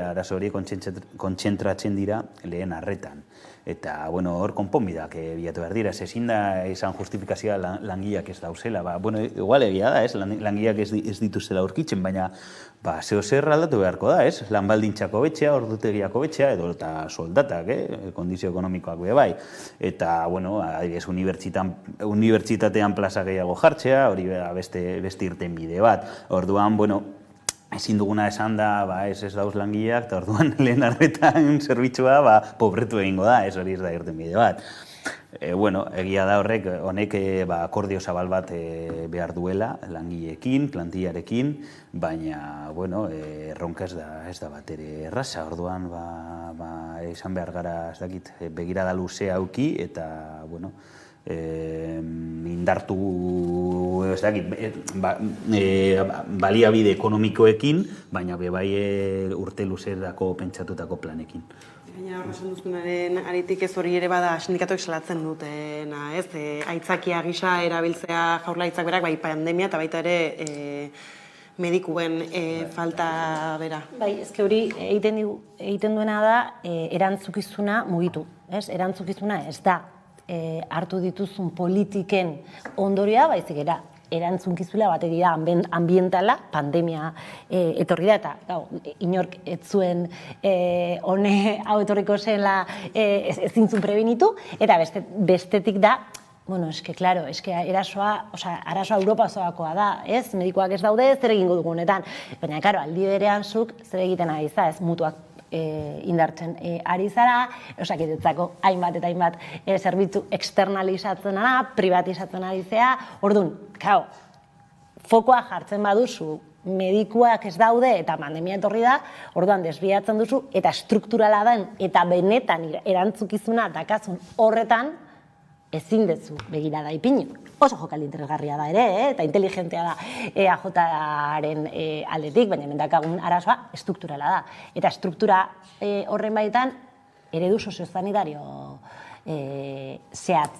arazo hori kontzentratzen dira lehen arretan. Eta, hor konponbideak bilatu behar dira, ezin da izan justifikazioa langileak ez dauzela. Igual egia da, langileak ez dituzela aurkitzen, baina zeo zer aldatu beharko da, lan baldintzako betxea, ordutegiako betxea, edo eta soldatak, kondizio ekonomikoak bai. Eta, adibidez, unibertsitatean plaza gehiago jartzea, hori beste irtenbide bat. Orduan, ezin duguna esan da, ez dauz langileak, eta orduan lehen arretan zerbitzua pobretu egingo da, hori ez da irtenbide bat. Egia da honek akordio zabal bat behar duela langileekin, plantillarekin, baina erronka ez da bat ere erraza. Orduan esan behar gara begirada luzea auki eta indartu baliabide ekonomikoekin, baina urte luzerako pentsatutako planekin. Baina horra esan duzunaren aritik ez hori ere bada sindikatuek salatzen dutena, aitzakia gisa erabiltzea Jaurlaritzak berak, pandemia eta baita ere medikuen falta bera. Hori egiten duena da erantzukizuna mugitu, erantzukizuna ez da hartu dituzun politiken ondorioa, baizik era erantzunkizula bat egia ambientala, pandemia etorri da, eta inork ez zuen hau etorriko zela ezintzun prebenitu, eta bestetik da, arazoa Europa osoakoa da, medikoak ez daude, zer egingo dugu honetan, baina, aldi berean zuk zer egiten ari za, mutuak indartzen ari zara, Osakitetzako hainbat eta hainbat zerbitzu externalizatzen ara, privatizatzen ari zea, orduan, fokoa jartzen baduzu medikuak ez daude eta pandemia etorri da, orduan desbiatzen duzu, eta strukturala den, eta benetan erantzukizuna dakazun horretan, ezin dezu begirada ipini. Oso jokaldi interesgarria da ere, eta inteligentea da EAJaren aldetik, baina mendakagun arazoa strukturala da. Eta struktura horren baitan, eredu soziosanitario zehatz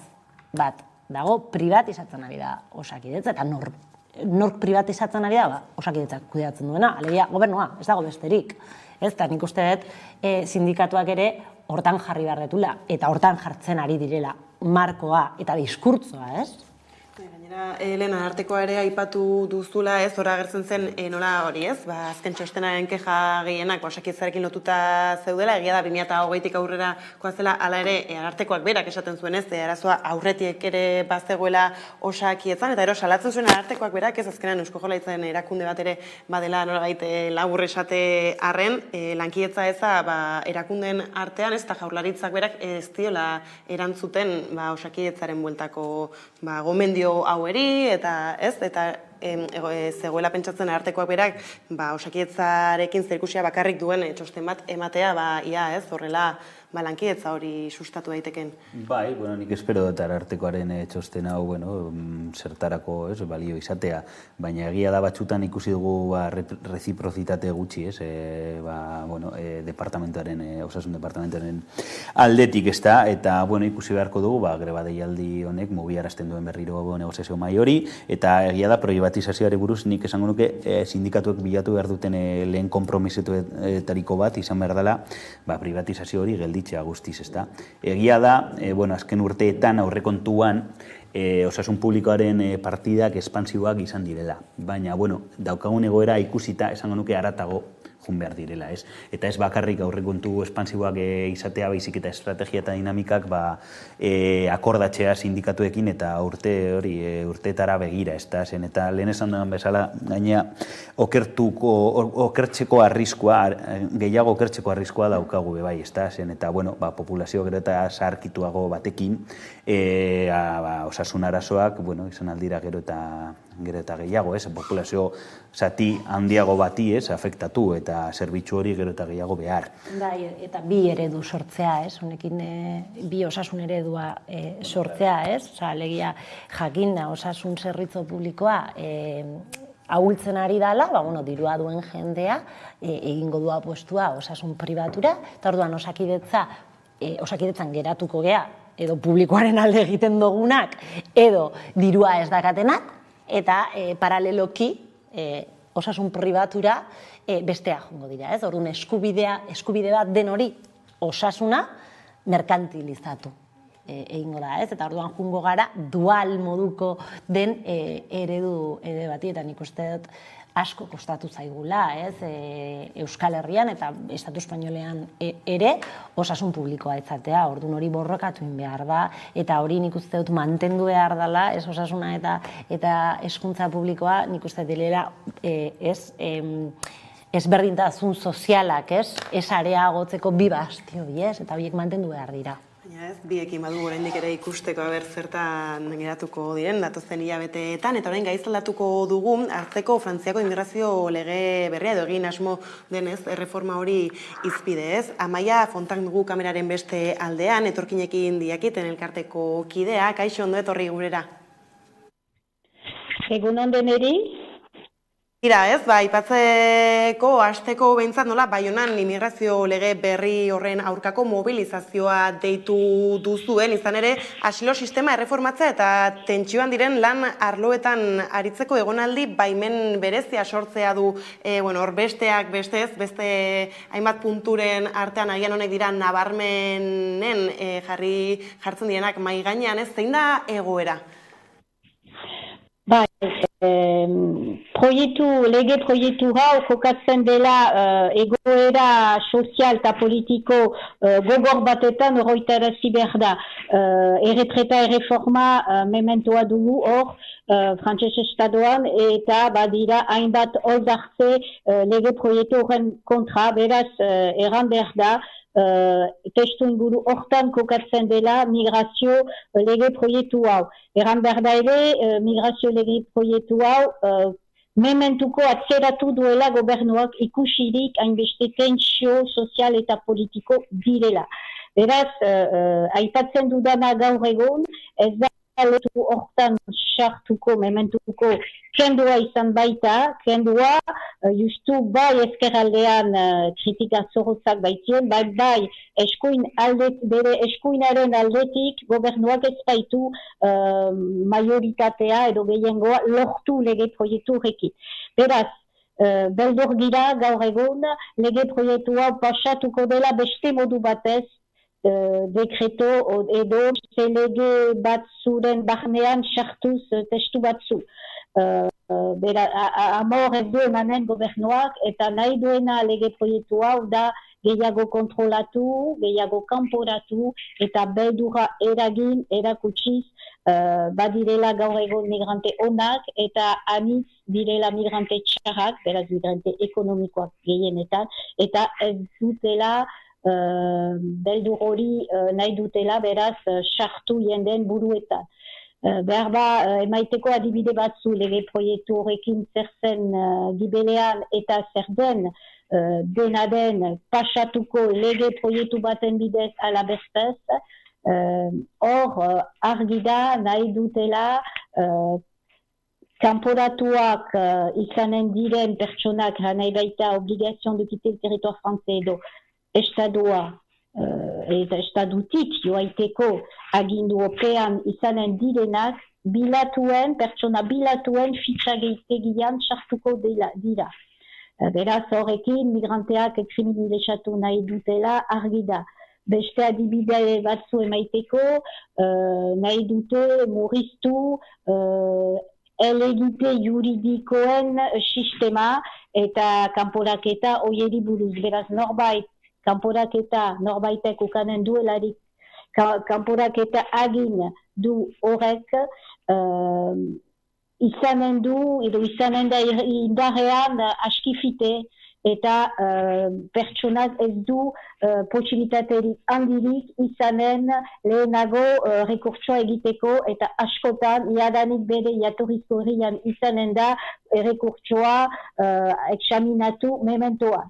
bat dago, privatizatzen ari da Osakidetza, eta nork privatizatzen ari da, Osakidetzak kudeatzen duena, alegia gobernua, ez dago besterik. Eta nik uste dut sindikatuak ere hortan jarri behar detula, eta hortan jartzen ari direla markoa eta diskurtsoa, ez? Gainera, Elena, artekoa ere aipatu duzula, ez, hor agertzen zen nola hori, ez? Azken txostenaren keja gehienak Osakidetzarekin lotuta zeudela, egia da 2020tik aurrera koazela, hala ere, arartekoak berak esaten zuen, ez, arazoa aurretik ere bazegoela Osakidetzan, eta salatzen zuen arartekoak berak, ez, azkenan Eusko Jaurlaritzaren erakunde bat ere badela nolabait labur esate arren, lankidetza eza erakundeen artean, ez, eta Jaurlaritzak berak ez diola erantzuten Osakidetzaren bueltako gomendio haueri, eta ez, eta zegoela pentsatzen arartekoak berak Osakidetzarekin zerikusia bakarrik duen txosten bat ematea, ia ez, horrela lankidetza hori sustatu daiteken. Bai, nik espero dut arartekoaren txosten hau, zertarako balio izatea, baina egia da batzutan ikusi dugu reziprozitate gutxi, osasun departamentoaren aldetik, ez da, eta ikusi beharko dugu, greba deialdi honek mugiarazten duen berriro negoziazio mahai hori, eta egia da privatizazioari buruz nik esango nuke sindikatuek bilatu behar duten lehen konpromisetuetariko bat izan behar dela privatizazio hori gelditzea guztiz, ez da. Egia da, azken urteetan aurrekontuan osasun publikoaren partidak espansiboak izan direla, baina daukagun egoera ikusita esango nuke haratago jun behar direla, ez? Eta ez bakarrik aurrekontu espansiboak izatea, baizik eta estrategia eta dinamikak akordatzea sindikatuekin eta urteetara begira, ez da, zen, eta lehen esan duan bezala, gaina okertzeko arriskua, gehiago okertzeko arriskua daukagu bai, ez da, zen, eta, populazio gero eta zaharkituago batekin, osasun arazoak, izan aldira gero eta gehiago, populazio zati handiago bati, afektatu, eta zerbitzu hori gero eta gehiago behar. Eta bi eredu sortzea, honekin bi osasun eredua sortzea, alegia jakinda osasun zerbitzu publikoa ahultzen ari dela, dirua duen jendea egingo du apostua osasun pribatura, eta orduan Osakidetzan geratuko gea, edo publikoaren alde egiten dugunak, edo dirua ez dakatenak, eta paraleloki osasun pribatura bestea jongo dira, ez? Orduan eskubide bat den hori osasuna merkantilizatu egingo da, ez? Eta orduan jungo gara dual moduko den eredu bati, eta nik uste dut asko kostatu zaigula, ez? Euskal Herrian eta Estatu Espainolean ere osasun publikoa izatea, orduan hori borrokatu behar da, eta hori nik uste dut mantendu behar dela, ez osasuna eta hezkuntza publikoa nik uste dela ezberdintasun sozialak, ez areagotzeko bi bastio, eta horiek mantendu behar dira. Biekin badu oraindik ere ikusteko zertan geratuko diren datozen hilabeteetan, eta orain gaizaldatuko dugu hartzeko Frantziako immigrazio lege berria edo egin asmo denez erreforma hori izpide, ez? Amaia Fontan dugu kameraren beste aldean, etorkinekin diakiten elkarteko kidea, kaixo ondo etorri gurera. Egunon deneri? Ira, ez, ipatzeko hasteko behintzat nola, Baionan immigrazio lege berri horren aurkako mobilizazioa deitu duzuen, izan ere, asilo sistema erreformatzea eta tentsioan diren lan arloetan aritzeko egonaldi baimen berezia sortzea du, hor besteak bestez, beste hainbat punturen artean agian honek dira nabarmenen jartzen direnak mai gainean, ez, zein da egoera? Lege proiektu hau jokatzen dela egoera sozial eta politiko gogor batetan oroitarazi behar da. Erretreta erreforma mementoa dugu hor frantses estatuan eta badira hainbat oldartze lege proiektu horren kontra, beraz erran behar da testu inguru hortan kokatzen dela migrazio lege proiektu hau. Erran behar da ere, migrazio lege proiektu hau mementuko atzeratu duela gobernuak ikusirik hainbeste tentsio sozial eta politiko direla. Beraz, aipatzen dudana gaur egun, ez da letu hortan sartuko, mementuko kendua izan baita, kendua justu bai ezkerraldean kritika zorrotzak baitien, bai bere eskuinaren aldetik gobernuak ez baitu majoritatea edo gehiengoa lortu lege proiektu horrekin. Beraz, beldur gira gaur egun lege proiektua pasatuko dela beste modu batez dekreto edo lege batzuren barnean sartuz testu batzu. Amor ez du emanen gobernuak eta nahi duena lege proiektua da gehiago kontrolatu, gehiago kanporatu eta beldurra eragin erakutsiz badirela gaur egun migrante onak eta anitz direla migrante txarrak, beraz migrante ekonomikoak gehienetan, eta ez dutela beldur hori nahi dutela beraz sartu jenden buruetan. Behar ba, emaiteko adibide batzu lege proiektu horrekin zer zen gibelean eta zer den dena den pasatuko lege proiektu baten bidez ala bestez, hor argi da nahi dutela kanporatuak izanen diren pertsonak nahi baita obligazion de quitter le territoire français edo estadua eta estadutik joaiteko aginduopean izanen direnak pertsona bilatuen fitxageitegian sartuko dira. Beraz horrekin migranteak kriminalizatu nahi dutela argi da. Beste adibide batzu emaiteko nahi dute murriztu elegite juridikoen sistema eta kanporaketa hoieri buruz. Beraz norbaitek ukanen duelarik kanporaketa agin du horrek izanen da indarrean askifite eta pertsonaz ez du posibilitaterik handirik izanen lehenago rekurtsoa egiteko eta askotan jadanik bere jatorrizko herrian izanen da rekurtsoa examinatu mementoa.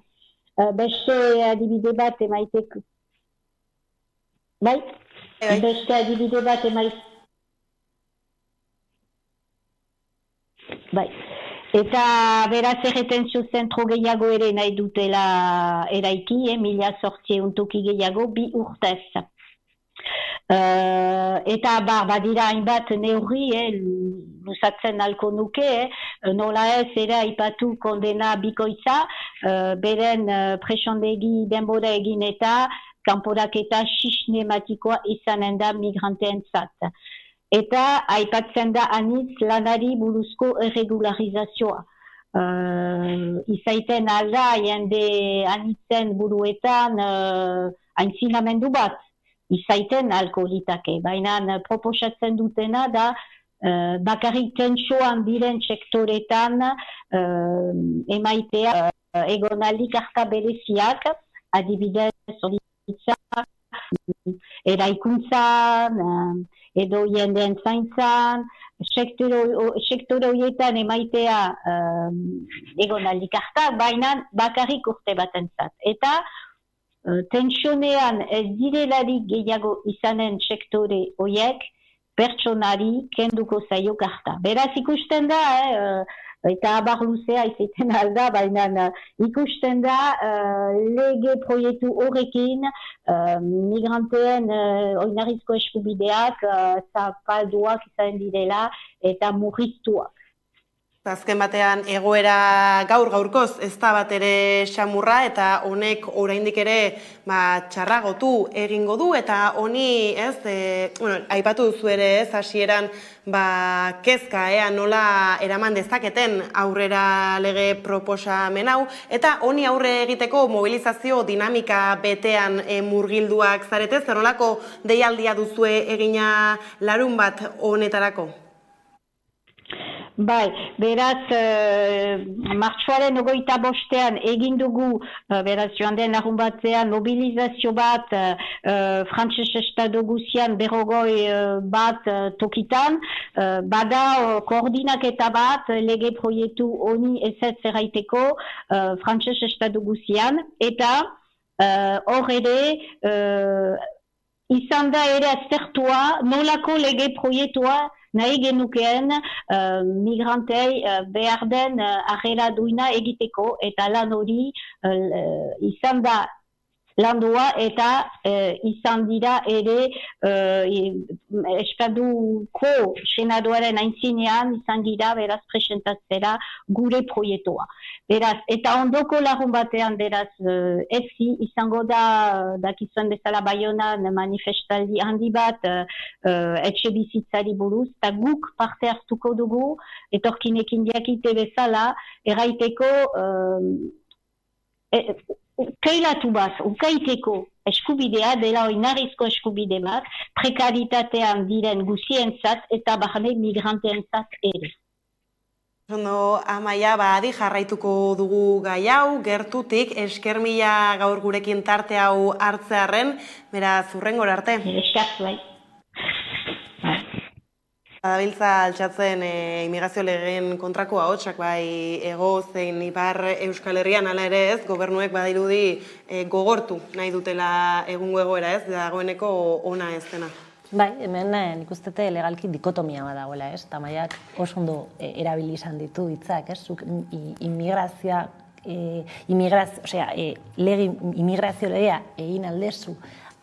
Beste adibide bat emaiteko. Bai? Beste adibide bat emaiteko. Bai. Eta beraz erretentzio zentro gehiago ere nahi dutela eraiki, 1.000 toki gehiago 2 urtez. Eta badira hainbat neurri, luzatzen alko nuke, nola ez ere aipatu kondena bikoitza, beren presondegi denbora egin eta kanporaketa sistematikoa izanen da migranteen zat. Eta aipatzen da anitz lanari buruzko irregularizazioa. Izaiten alda jende anitzen buruetan aintzinamendu bat. Izaiten alko litake, baina proposatzen dutena da bakarrik tentsoan diren sektoretan emaitea egonaldi karta bereziak, adibidez eraikuntzan, edo jendeen zaintzan, sektore horietan emaitea egonaldi karta, baina bakarrik urte batentzat. Eta tensionean ez direlarik gehiago izanen sektore horiek, pertsonari kenduko zaio karta. Beraz ikusten da, eta abar luzea izaiten alda, baina ikusten da lege proiektu horrekin migranteen oinarrizko eskubideak zapalduak izan direla eta murriztuak. Azken batean egoera gaurkoz ez da bat ere xamurra eta honek oraindik ere txarragotu egingo du eta honi aipatu duzu ere hasieran kezka nola eraman dezaketen aurrera lege proposamen hau eta honi aurre egiteko mobilizazio dinamika betean murgilduak zarete, zer nolako deialdia duzue egina larunbat honetarako? Bai, beraz, martxoaren 25ean egin dugu, beraz, joan den larun batean, mobilizazio bat frantses estado guzian berrogoi bat tokitan, bada koordinaketa bat lege proiektu honi ezetz erraiteko frantses estado guzian, eta hor ere izan da ere aztertua nolako lege proiektua nahi genukeen migrantei behar den arrera duina egiteko, eta lan hori izan da landua eta izan dira ere Espaduko senadoaren aintzinean izan dira beraz presentatzera gure proiektua. Beraz, eta ondoko larun batean beraz izango da dakizuen bezala Baionan manifestaldi handi bat etxe bizitzari buruz, eta guk parte hartuko dugu etorkinekin jakite bezala erraiteko keilatu bat, ukaiteko eskubidea dela oinarrizko eskubide bat, prekaritatean diren guzientzat eta barne migranteentzat ere. Ondo, Amaia, adi jarraituko dugu gai hau, gertutik, esker mila gaur gurekin tarte hau hartzearren, beraz, hurrengora arte. Eskertu bai. Badabiltza altxatzen immigrazio legeen kontrako ahotsak bai Hego zein Ipar Euskal Herrian, hala ere ez, gobernuek badirudi gogortu nahi dutela egungo egoera ez, dagoeneko ona ez dena. Bai, hemen nik ustete legalki dikotomia bat dagoela, ez? Tamaiak oso ondo erabili izan ditu hitzak, ez? Zuk immigrazio legea egin aldezu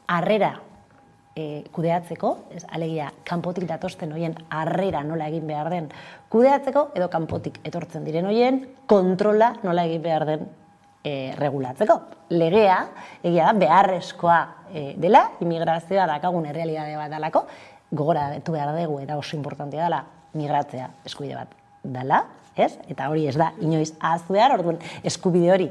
harrera kudeatzeko, alegia kanpotik datosten hoien harrera nola egin behar den kudeatzeko, edo kanpotik etortzen diren hoien kontrola nola egin behar den regulatzeko. Legea, egia da, beharrezkoa dela, immigrazioa dakagun errealidade bat dalako, gogoratu behar dugu eta oso importantea dela, migratzea eskubide bat dela, ez? Eta hori ez da inoiz ahaztu behar, orduan eskubide hori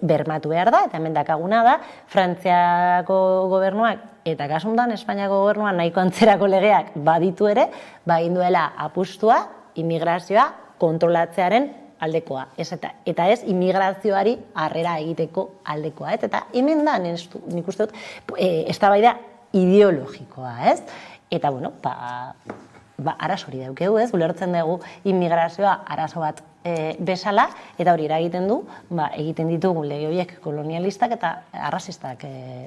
bermatu behar da, eta hemen dakaguna da, Frantziako gobernuak eta kasuntan Espainiako gobernuan nahiko antzerako legeak baditu ere, egin duela apustua immigrazioa kontrolatzearen aldekoa. Eta ez immigrazioari harrera egiteko aldekoa. Eta hemen da, nik uste dut, eztabaida ideologikoa, ez? Eta, bueno, arazo hori daukegu, ez? Ulertzen dugu immigrazioa arazo bat bezala, eta hori eragiten du, egiten ditugu lege horiek kolonialistak eta arrazistak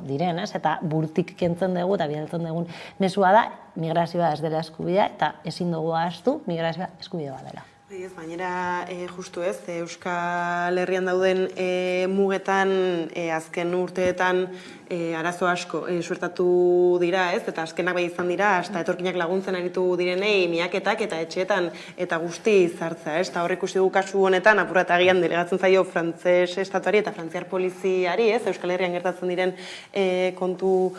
diren, ez? Eta burtik kentzen dugu eta bidaltzen dugun mezua da, migrazioa ez dela eskubidea, eta ezin dugu ahaztu, migrazioa eskubide bat dela. Baina, justu ez, Euskal Herrian dauden mugetan, azken urteetan arazo asko suertatu dira, ez? Eta azkenak bai izan dira, hasta etorkinak laguntzen aritu direnei, miaketak eta etxeetan eta guzti zartza, ez? Eta horrek ikusi dugu kasu honetan, apuratagian delegatzen zaio frantses estatuari eta frantziar poliziari, ez? Euskal Herrian gertatzen diren kontu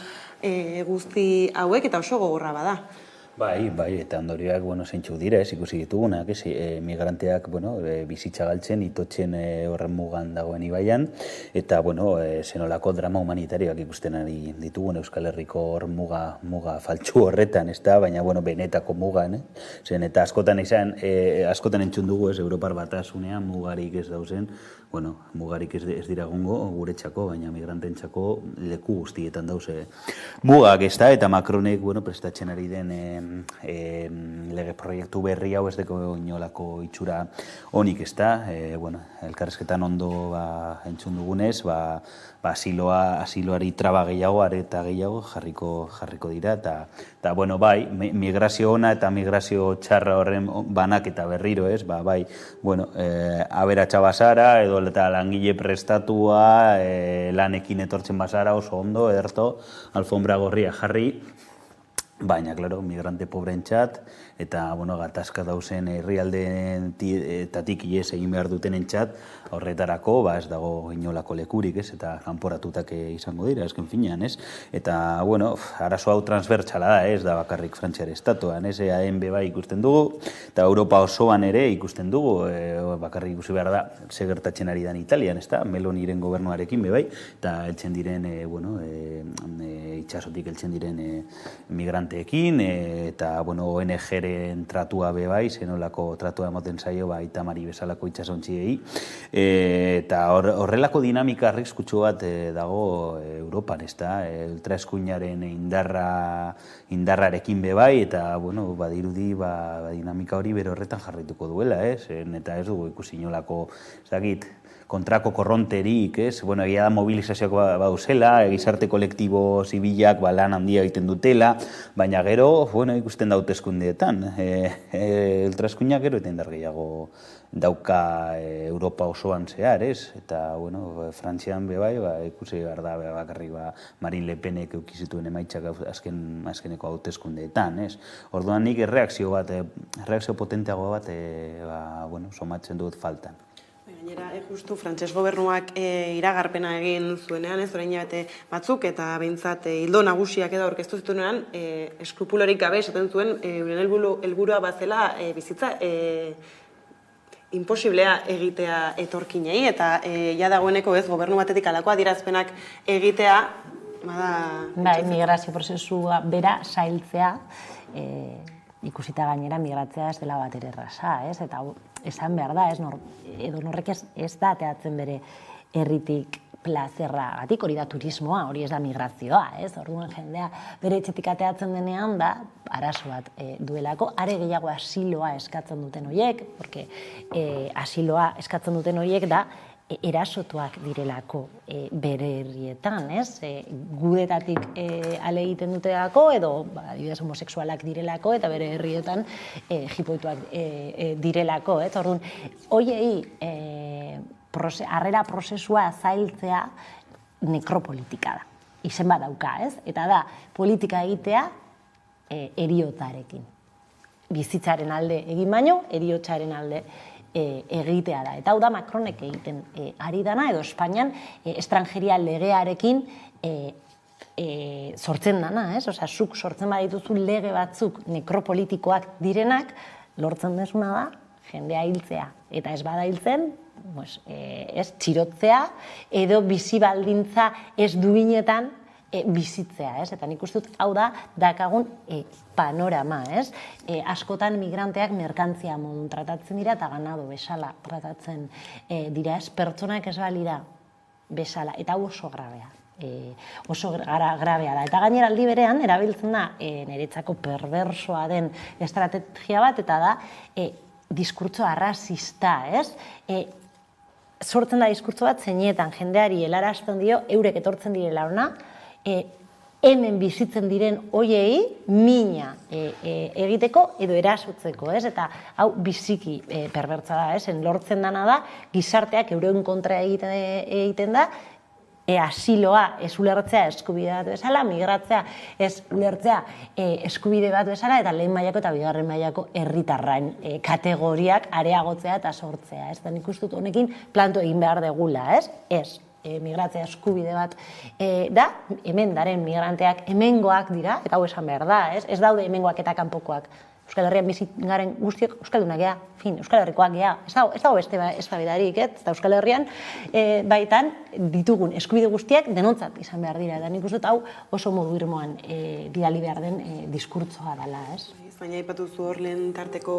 guzti hauek eta oso gogorra bada. Bai, eta ondorioak, zeintzuk dira, ikusi ditugunak, migranteak, bizitza galtzen, itotzen horren mugan dagoen ibaian, eta, zenolako drama humanitarioak ikusten ari ditugun Euskal Herriko hor muga faltsu horretan, ez da, baina, benetako mugan, zen, eta askotan entzun dugu, Europar Batasunean mugarik ez dauzen, mugarik ez dira gongo guretzako, baina migrantentzako leku guztietan dauze mugak, ez da, eta Macronek, prestatzen ari den lege proiektu berri hau ez deko inolako itxura honik, ez da, elkarrezketan ondo entzun dugunez, asiloari traba gehiago, areta gehiago jarriko dira, eta, bai, migrazio ona eta migrazio txarra horren banak eta berriro, ez, bai, aberatsa bazara, edo eta langile prestatua, lanekin etortzen bazara oso ondo, ederto, alfombra gorria jarri, baina, klaro, migrante pobreentzat, eta, gatazka dauzen herrialdeetatik ihes egin behar duten entzat, horretarako, ez dago inolako lekurik, ez, eta kanporatutak izango dira, esken finean, ez, eta, arazo hau transbertsala da, ez, da bakarrik Frantziar estatuan, ez, ANB bai ikusten dugu, eta Europa osoan ere ikusten dugu, bakarrik ikusi behar da, ze gertatzen ari dan Italian, ez da, Meloniren gobernuarekin, bai, eta heltzen diren, itxasotik heltzen diren migranteekin, eta ONG-ren tratua bai, zenolako tratua ematen zaio Itamari bezalako itxasontziei, eta horrelako dinamika arriskutsu bat dago Europan, ultraeskuinaren indarrarekin bai, eta badirudi dinamika hori bere horretan jarraituko duela, eta ez dugu ikusi inolako, kontrako korronterik, egia da mobilizazioak bauzela, gizarte kolektibo zibilak lan handia egiten dutela, baina gero ikusten da hauteskundeetan. Ultraeskuinak gero eta indar gehiago dauka Europa osoan zehar, eta Frantzian bai, ikusi behar da bakarrik Marine Le Penek eukizituen emaitzak azkeneko hauteskundeetan. Orduan nik erreakzio potenteago bat somatzen dut faltan. Gainera, justu frantses gobernuak iragarpena egin zuenean, orain bete batzuk, eta behintzat ildo nagusiak edo aurkeztu zituenean, eskrupulorik gabe esaten zuen, euren helburua bazela bizitza imposiblea egitea etorkinei, eta ja dagoeneko gobernu batetik alako adierazpenak egitea, Bai, migrazio prozesua bera zailtzea, ikusita gainera migratzea ez dela bat ere erraza, eta esan behar da, edo norrek ez da ateatzen bere herritik plazerragatik, hori da turismoa, hori ez da migrazioa, orduan jendea bere etxetik ateatzen denean da arazo bat duelako, are gehiago asiloa eskatzen duten horiek, porque asiloa eskatzen duten horiek da erasotuak direlako bere herrietan, gudetatik ale egiten dutelako, edo adibidez homosexualak direlako, eta bere herrietan jipoituak direlako, orduan, hoiei harrera prozesua zailtzea nekropolitika da, izen bat dauka, eta da politika egitea eriotzarekin. Bizitzaren alde egin baino, eriotzaren alde egitea da. Eta hau da Macronek egiten ari dana, edo Espainian estrangeria legearekin sortzen dana, zuk sortzen badituzu lege batzuk nekropolitikoak direnak, lortzen desuna da jendea hiltzea. Eta ez bada hiltzen, txirotzea, edo bizi baldintza ez duinetan bizitzea, eta nik uste dut hau da dakagun panorama, askotan migranteak merkantzia modun tratatzen dira eta ganado bezala tratatzen dira, pertsonak ez balira bezala, eta hau oso grabea. Oso grabea da. Eta gainera aldi berean, erabiltzen da niretzako perversoa den estrategia bat, eta da diskurtsoa arrazista, sortzen da diskurtso bat zeinetan jendeari helarazten dio, eurek etortzen direla ona, hemen bizitzen diren hoiei mina egiteko edo erasotzeko, eta hau biziki perbertsa da, lortzen dana da, gizarteak euren kontra egiten da, asiloa ez ulertzea eskubide bat bezala, migratzea ez ulertzea eskubide bat bezala, eta lehen mailako eta bigarren mailako herritarrain kategoriak areagotzea eta sortzea. Eta nik uste dut honekin planto egin behar degula, migratzea eskubide bat da, hemen daren migranteak hemengoak dira, eta hau esan behar da, ez daude hemengoak eta kanpokoak. Euskal Herrian bizitgaren guztiok Euskaldunak gea, Euskal Herrikoak gea, ez dago beste eztabaidarik, eta Euskal Herrian baitan ditugun eskubide guztiak denontzat izan behar dira, eta nik uste dut hau oso modu irmoan bidali behar den diskurtsoa dela, ez? Baina aipatu zu hor lehen tarteko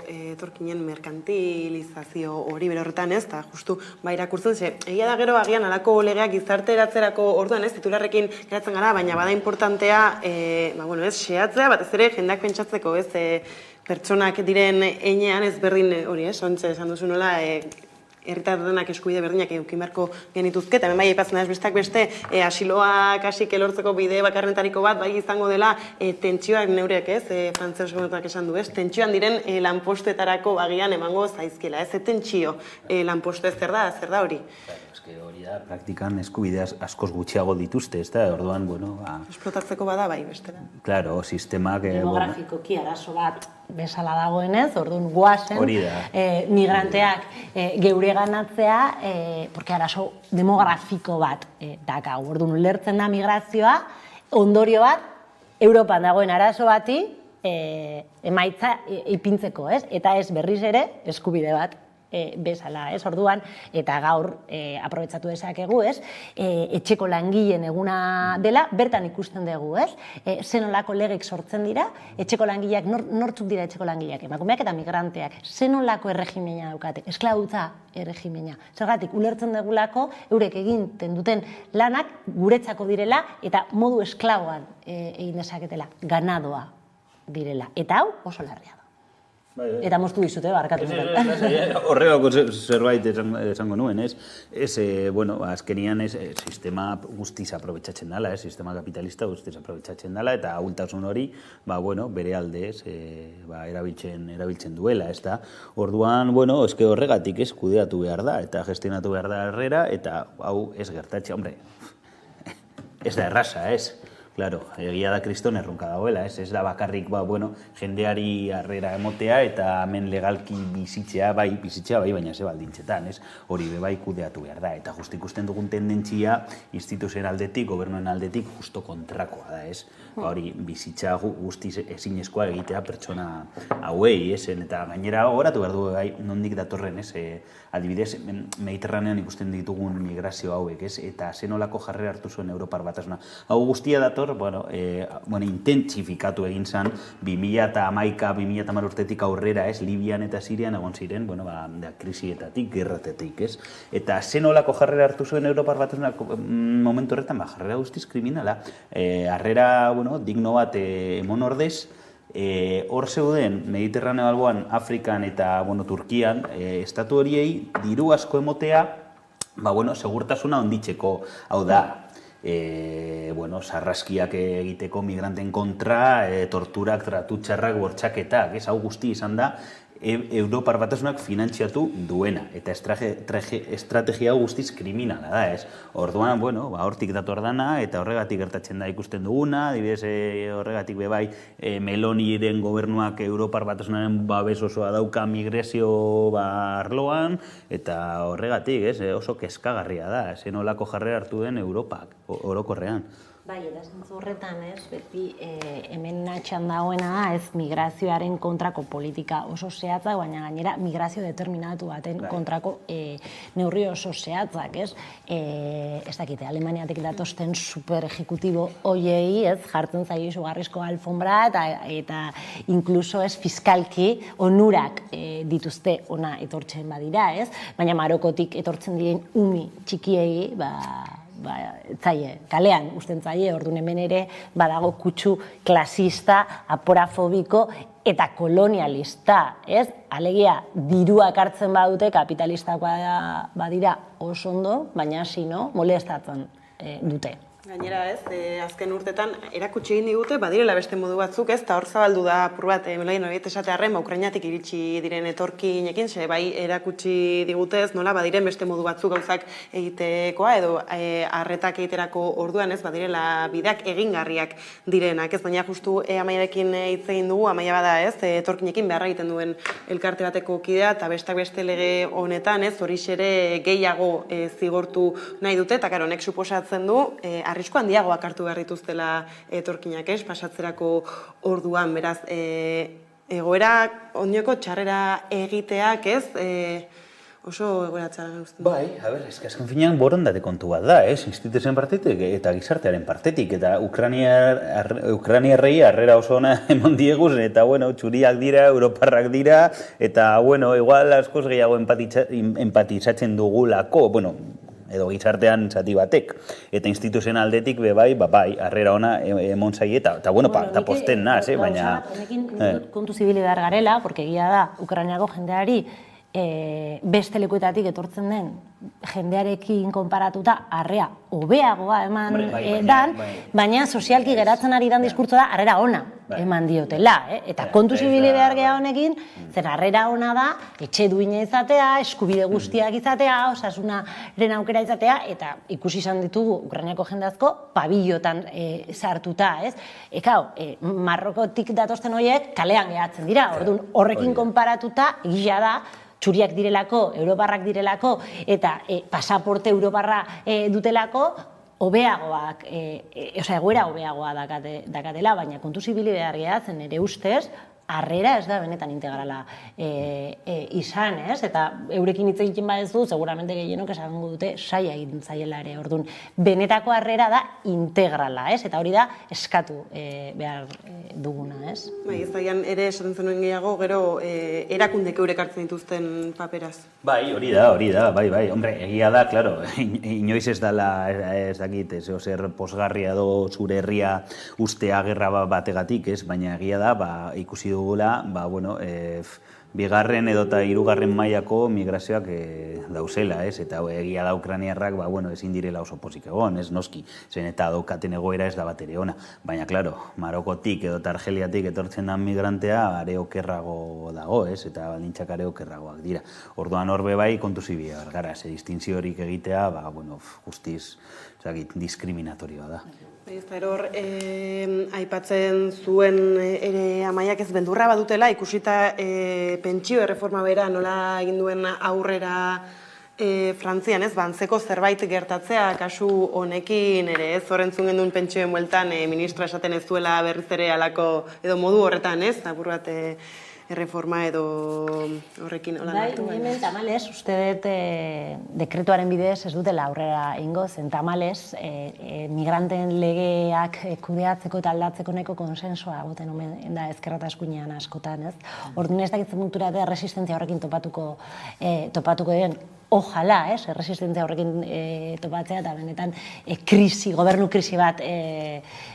etorkinen merkantilizazio hori bere horretan, eta justu irakurtzen, egia da gero agian alako legeak gizarte eratzerako orduan, titularrekin geratzen gara, baina bada importantea, xehatzea, batez ere jendeak pentsatzeko, pertsonak diren einean ez berdin hori, sontxe esan duzu nola, herritarrenak eskubide berdinak edukin beharko genituzke, eta hemen bai aipatzen da ez besteak beste asiloak hasik elortzeko bide bakarretariko bat bai izango dela tentsioak neurek, frantses gobernuak esan du, tentsioan diren lanpostuetarako bagian emango zaizkiela, tentsio lanpostu ez zer da hori? Hori da, praktikan eskubide askoz gutxiago dituzte, ez da, orduan, esplotatzeko bada bai, bestela. Claro, sistemak... Demografikoki arazo bat bezala dagoenez, orduan guazen, migranteak geure ganatzea, porque arazo demografiko bat dakagu, orduan lertzen da migrazioa, ondorio bat, Europan dagoen arazo bati emaitza ipintzeko, ez? Eta ez berriz ere eskubide bat bezala, ez? Orduan, eta gaur aprobetsatu dezakegu, ez? Etxeko langileen eguna dela, bertan ikusten dugu, ez? Zenolako legek sortzen dira, etxeko langileak, nortzuk dira etxeko langileak, emakumeak eta migranteak, zenolako erregimena daukate, esklabutza erregimena. Zergatik, ulertzen dugulako, eurek egiten duten lanak guretzako direla, eta modu esklaboan egin dezaketela, ganadoa direla. Eta hau oso larria da. Eta moztu dizute, barkatu zuten. Horregako zerbait esango nuen, ez? Bueno, azkenian sistema guztiz aprobetxatzen dela, sistema kapitalista guztiz aprobetxatzen dela, eta ahultasun hori, bere aldez, erabiltzen duela, ez da? Orduan, eske horregatik ez kudeatu behar da, eta gestionatu behar da herrera, eta hau ez gertatzea, hombre, ez da erraza, ez? Claro, egia da kriston erronka dagoela, ez da bakarrik, jendeari harrera emotea eta hemen legalki bizitzea bai, baina ze baldintzetan, ez? Hori bai kudeatu behar da, eta just ikusten dugun tendentzia instituzioen aldetik, gobernuen aldetik, justo kontrakoa da, ez? Hori bizitza guztiz ezinezkoa egitea pertsona hauei, esen, eta gainera horatu behar du bai, nondik datorren, ez? Adibidez, Mediterranean ikusten ditugun migrazio hauek, ez? Eta zenolako jarrera hartu zuen Europar Batasuna. Hau guztia dator, intentsifikatu egin zen 2011-2010 urtetik aurrera, ez? Libian eta Sirian egon ziren, krisietatik, gerratetik, ez? Eta zenolako jarrera hartu zuen Europar Batasuna momentu horretan, jarrera guztiz kriminala. Harrera, digno bat emon ordez, hor zeuden Mediterraneo alboan, Afrikan eta Turkian, estatu horiei diru asko emotea, segurtasuna onditzeko, hau da, sarraskiak egiteko migranten kontra, torturak, tratutxarrak, bortxaketak, hau guzti izan da, Europar Batasunak finantziatu duena, eta estrategia guztiz kriminala da, ez? Orduan, hortik dator dana, eta horregatik gertatzen da ikusten duguna, adibidez horregatik bebai Meloniren gobernuak Europar Batasunaren babes osoa dauka migrazio arloan, eta horregatik, oso kezkagarria da, zenolako jarrera hartu den Europak, orokorrean. Bai, eta zentzu horretan, beti hemen atxan dagoena da, migrazioaren kontrako politika oso zehatzak, baina gainera migrazio determinatu baten kontrako neurri oso zehatzak, ez dakite, Alemaniatik datosten superejekutibo hoiei, jartzen zaio izugarrizko alfombra, eta inkluso fiskalki onurak dituzte ona etortzen badira, ez? Baina Marokotik etortzen diren umi txikiei, kalean usten zaie, orduan hemen ere badago kutsu klasista, aporafobiko eta kolonialista, ez? Alegia, diruak hartzen badute, kapitalistakoa badira oso ondo, baina molestatzen dute. Gainera azken urtetan erakutsi egin digute, badirela beste modu batzuk, eta hor zabaldu da apur bat, Meloien horiet esatearren, Ukrainatik iritsi diren etorkinekin, bai erakutsi digute nola badiren beste modu batzuk gauzak egitekoa, edo arretak egiterako orduan, badirela bideak egingarriak direnak, baina justu Amaiarekin hitz egin dugu, Amaia bada, etorkinekin beharra egiten duen elkarte bateko kidea, eta bestak beste lege honetan, horixe ere gehiago zigortu nahi dute, eta honek suposatzen du, arrisku handiagoak hartu behar dituztela etorkinak, pasatzerako orduan, beraz, egoera ondoko txarrera egiteak, oso egoera txarra guztien. Bai, azken finean borondate kontu bat da, instituzioen partetik eta gizartearen partetik, eta Ukraniarrei harrera oso ona eman dieguz, eta, txuriak dira, europarrak dira, eta, igual askoz gehiago empatizatzen dugulako, edo gizartean zati batek, eta instituzioen aldetik bebai, harrera ona emon zaie, eta posten naz, baina... Honekin kontu zibili behar garela, porque egia da, Ukrainiako jendeari beste lekuetatik etortzen den jendearekin konparatuta harrea hobeagoa eman dan, baina sozialki geratzen ari dan diskurtso da harrera ona eman diotela, eta kontu zibili behar geha honekin, zer harrera ona da, etxe duina izatea, eskubide guztiak izatea, osasunaren aukera izatea, eta ikusi izan ditugu Ukrainiako jende asko pabillotan sartuta, ez? Marrokotik datosten horiek kalean gehatzen dira, orduan horrekin konparatuta egia da, txuriak direlako, europarrak direlako, eta pasaporte europarra dutelako, egoera hobeagoa dakatela, baina kontu zibili behar gehatzen ere ustez, harrera ez da benetan integrala izan, ez? Eta eurekin hitz egiten badezu, seguramente gehienok esango dute saia egiten zaiela ere. Orduan, benetako harrera da integrala, ez? Eta hori da eskatu behar duguna, ez? Bai, ez daian ere esaten zenuen gehiago, gero erakundek eurek hartzen dituzten paperaz. Bai, hori da, bai. Hombre, egia da, claro, inoiz ez dala, ez dakit, zer posgarria do zure herria ustea gerra bategatik, ez? Baina egia da, ikusi dugula, bigarren edota hirugarren mailako migrazioak dauzela, ez? Eta egia da Ukrainiarrak, ezin direla oso pozik egon, ez noski, zen eta daukaten egoera ez da bat ere ona. Baina, claro, Marokotik edota Argeliatik etortzen da migrantea are okerrago dago, ez? Eta baldintzak are okerragoak dira. Orduan horbe bai kontuzibia, gara, ze distintzio horik egitea, guztiz, diskriminatorioa da. Hor, aipatzen zuen ere Amaiak ez beldurra badutela, ikusita pentsio erreforma bera nola egin duen aurrera Frantzian, ez, antzeko zerbait gertatzea kasu honekin ere, ez, horrentzun genduen pentsioen bueltan ministra esaten ez duela berriz ere alako edo modu horretan, ez, apur bat erreforma edo horrekin hola nartu. Bai, hemen tamalez, uste dut dekretuaren bidez ez dutela aurrera ingo, zen tamalez migranten legeak kudeatzeko eta aldatzeko neko konsensua goten omen da ezkerra eta eskuinean askotan, ez? Orduan ez dakitzen mutura da resistentzia horrekin topatuko den. Ojalá, resistentzia horrekin topatzea eta benetan gobernu krisi bat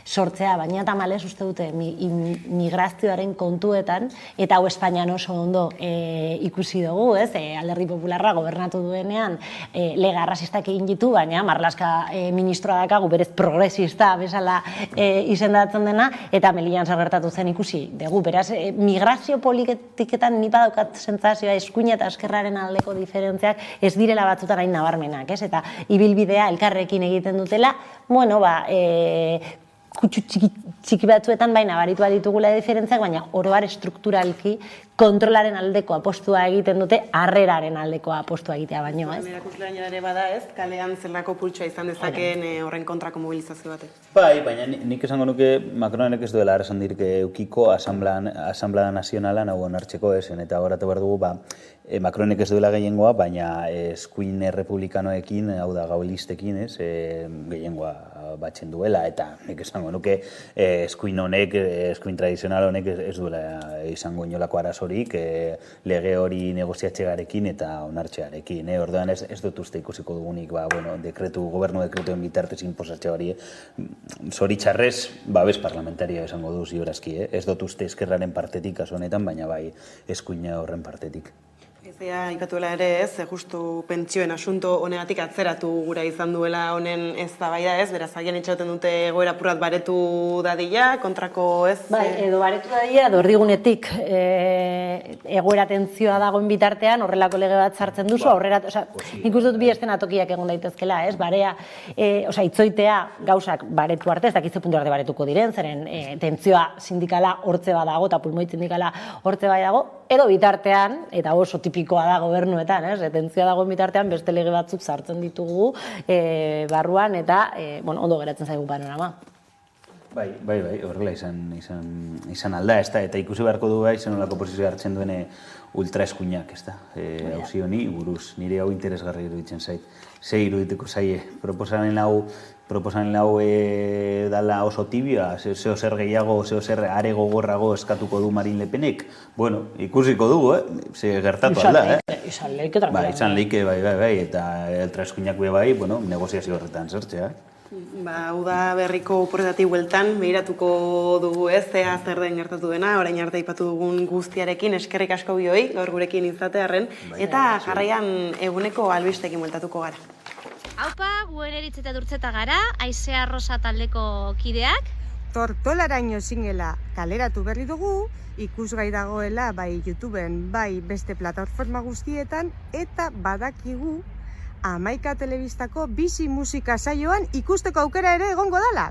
sortzea, baina tamalez uste dute migrazioaren kontuetan, eta hau Espainian oso ondo ikusi dugu, Alderdi Popularra gobernatu duenean lega arrazistak egin ditu, baina Marlaska ministroa dakagu berez progresista bezala izendatzen dena, eta Melillan zer gertatu zen ikusi dugu. Beraz, migrazio politiketan ni badaukat sentsazioa eskuina eta eskerraren aldeko diferentziak ez direla batzutan hain nabarmenak, ez? Eta ibilbidea elkarrekin egiten dutela, kutsu txiki batzuetan nabaritu ditugula diferentziak, baina oroar estrukturalki kontrolaren aldeko apostua egiten dute, harreraren aldeko apostua egitea baino, ez? Erakuslean ere bada, ez? Kalean zelako pultsoa izan dezakeen horren kontrako mobilizazio batek. Bai, baina nik esango nuke Macronek ez duela esan dirik eukiko asamblea nazionala nago onartzeko esen, eta horretu behar dugu, Macronek ez duela gehiengoa, baina eskuin republikanoekin, hau da gaulistekin, gehiengoa batzen duela, eta nik esango nuke eskuin tradizional honek ez duela izango inolako arazorik lege hori negoziatzearekin eta onartzearekin. Orduan ez dut uste ikusiko dugunik gobernu dekretuen bitartez inposatze hori. Zoritxarrez, babes parlamentaria esango du ziurazki. Ez dut uste eskerraren partetik kasu honetan, baina bai eskuina horren partetik. Ezea, ipatuela ere ez, justu pentsioen asunto honegatik atzeratu gura izan duela honen eztabaida ez, beraz agian itxauten dute egoera purat baretu dadila, kontrako ez? Bai, edo baretu dadila, edo erdigunetik egoera tentzioa dagoen bitartean, horrelako lege bat sartzen duzu, aurrera, nik uste dut bi eszenatokiak egon daitezkela, ez, barea, itzoitea gauzak baretu arte, ez dakitze puntu arte baretuko diren, zeren tentzioa sindikala hortze badago, eta pulmoit sindikala hortze badago, edo bitartean, eta oso tipikoa da gobernuetan, tentzioa dagoen bitartean beste lege batzuk sartzen ditugu barruan eta ondo geratzen zaigu panorama. Bai, horrela izan alda, eta ikusi beharko du bai, zenolako posizioa hartzen duen ultraeskuinak, ez da, hauzi honi buruz, nire hau interesgarri iruditzen zait. Ze irudituko zaie, proposamen hau dala oso tibia, zeo zer gehiago, zeo zer are gogorrago eskatuko du Marine Le Penek. Bueno, ikusiko dugu, ze gertatu alda, Izan leike, tranquila. Izan leike, bai, eta ultraeskuinak bai, negoziazio horretan zertzea. Hau da berriko oporretatik bueltan, behiratuko dugu ez, zer den gertatu dena, orain arte aipatu dugun guztiarekin, eskerrik asko bioi, gaur gurekin izatearren, eta jarraian eguneko albistekin bueltatuko gara. Haupa, guen eritzeta durtzeta gara, Aizea Rosa taldeko kideak. Tortolaraino zingela kaleratu berri dugu, ikusgai dagoela bai YouTubeen, bai beste plataforma guztietan, eta badakigu Hamaika telebistako bizi musika saioan ikusteko aukera ere egongo dela.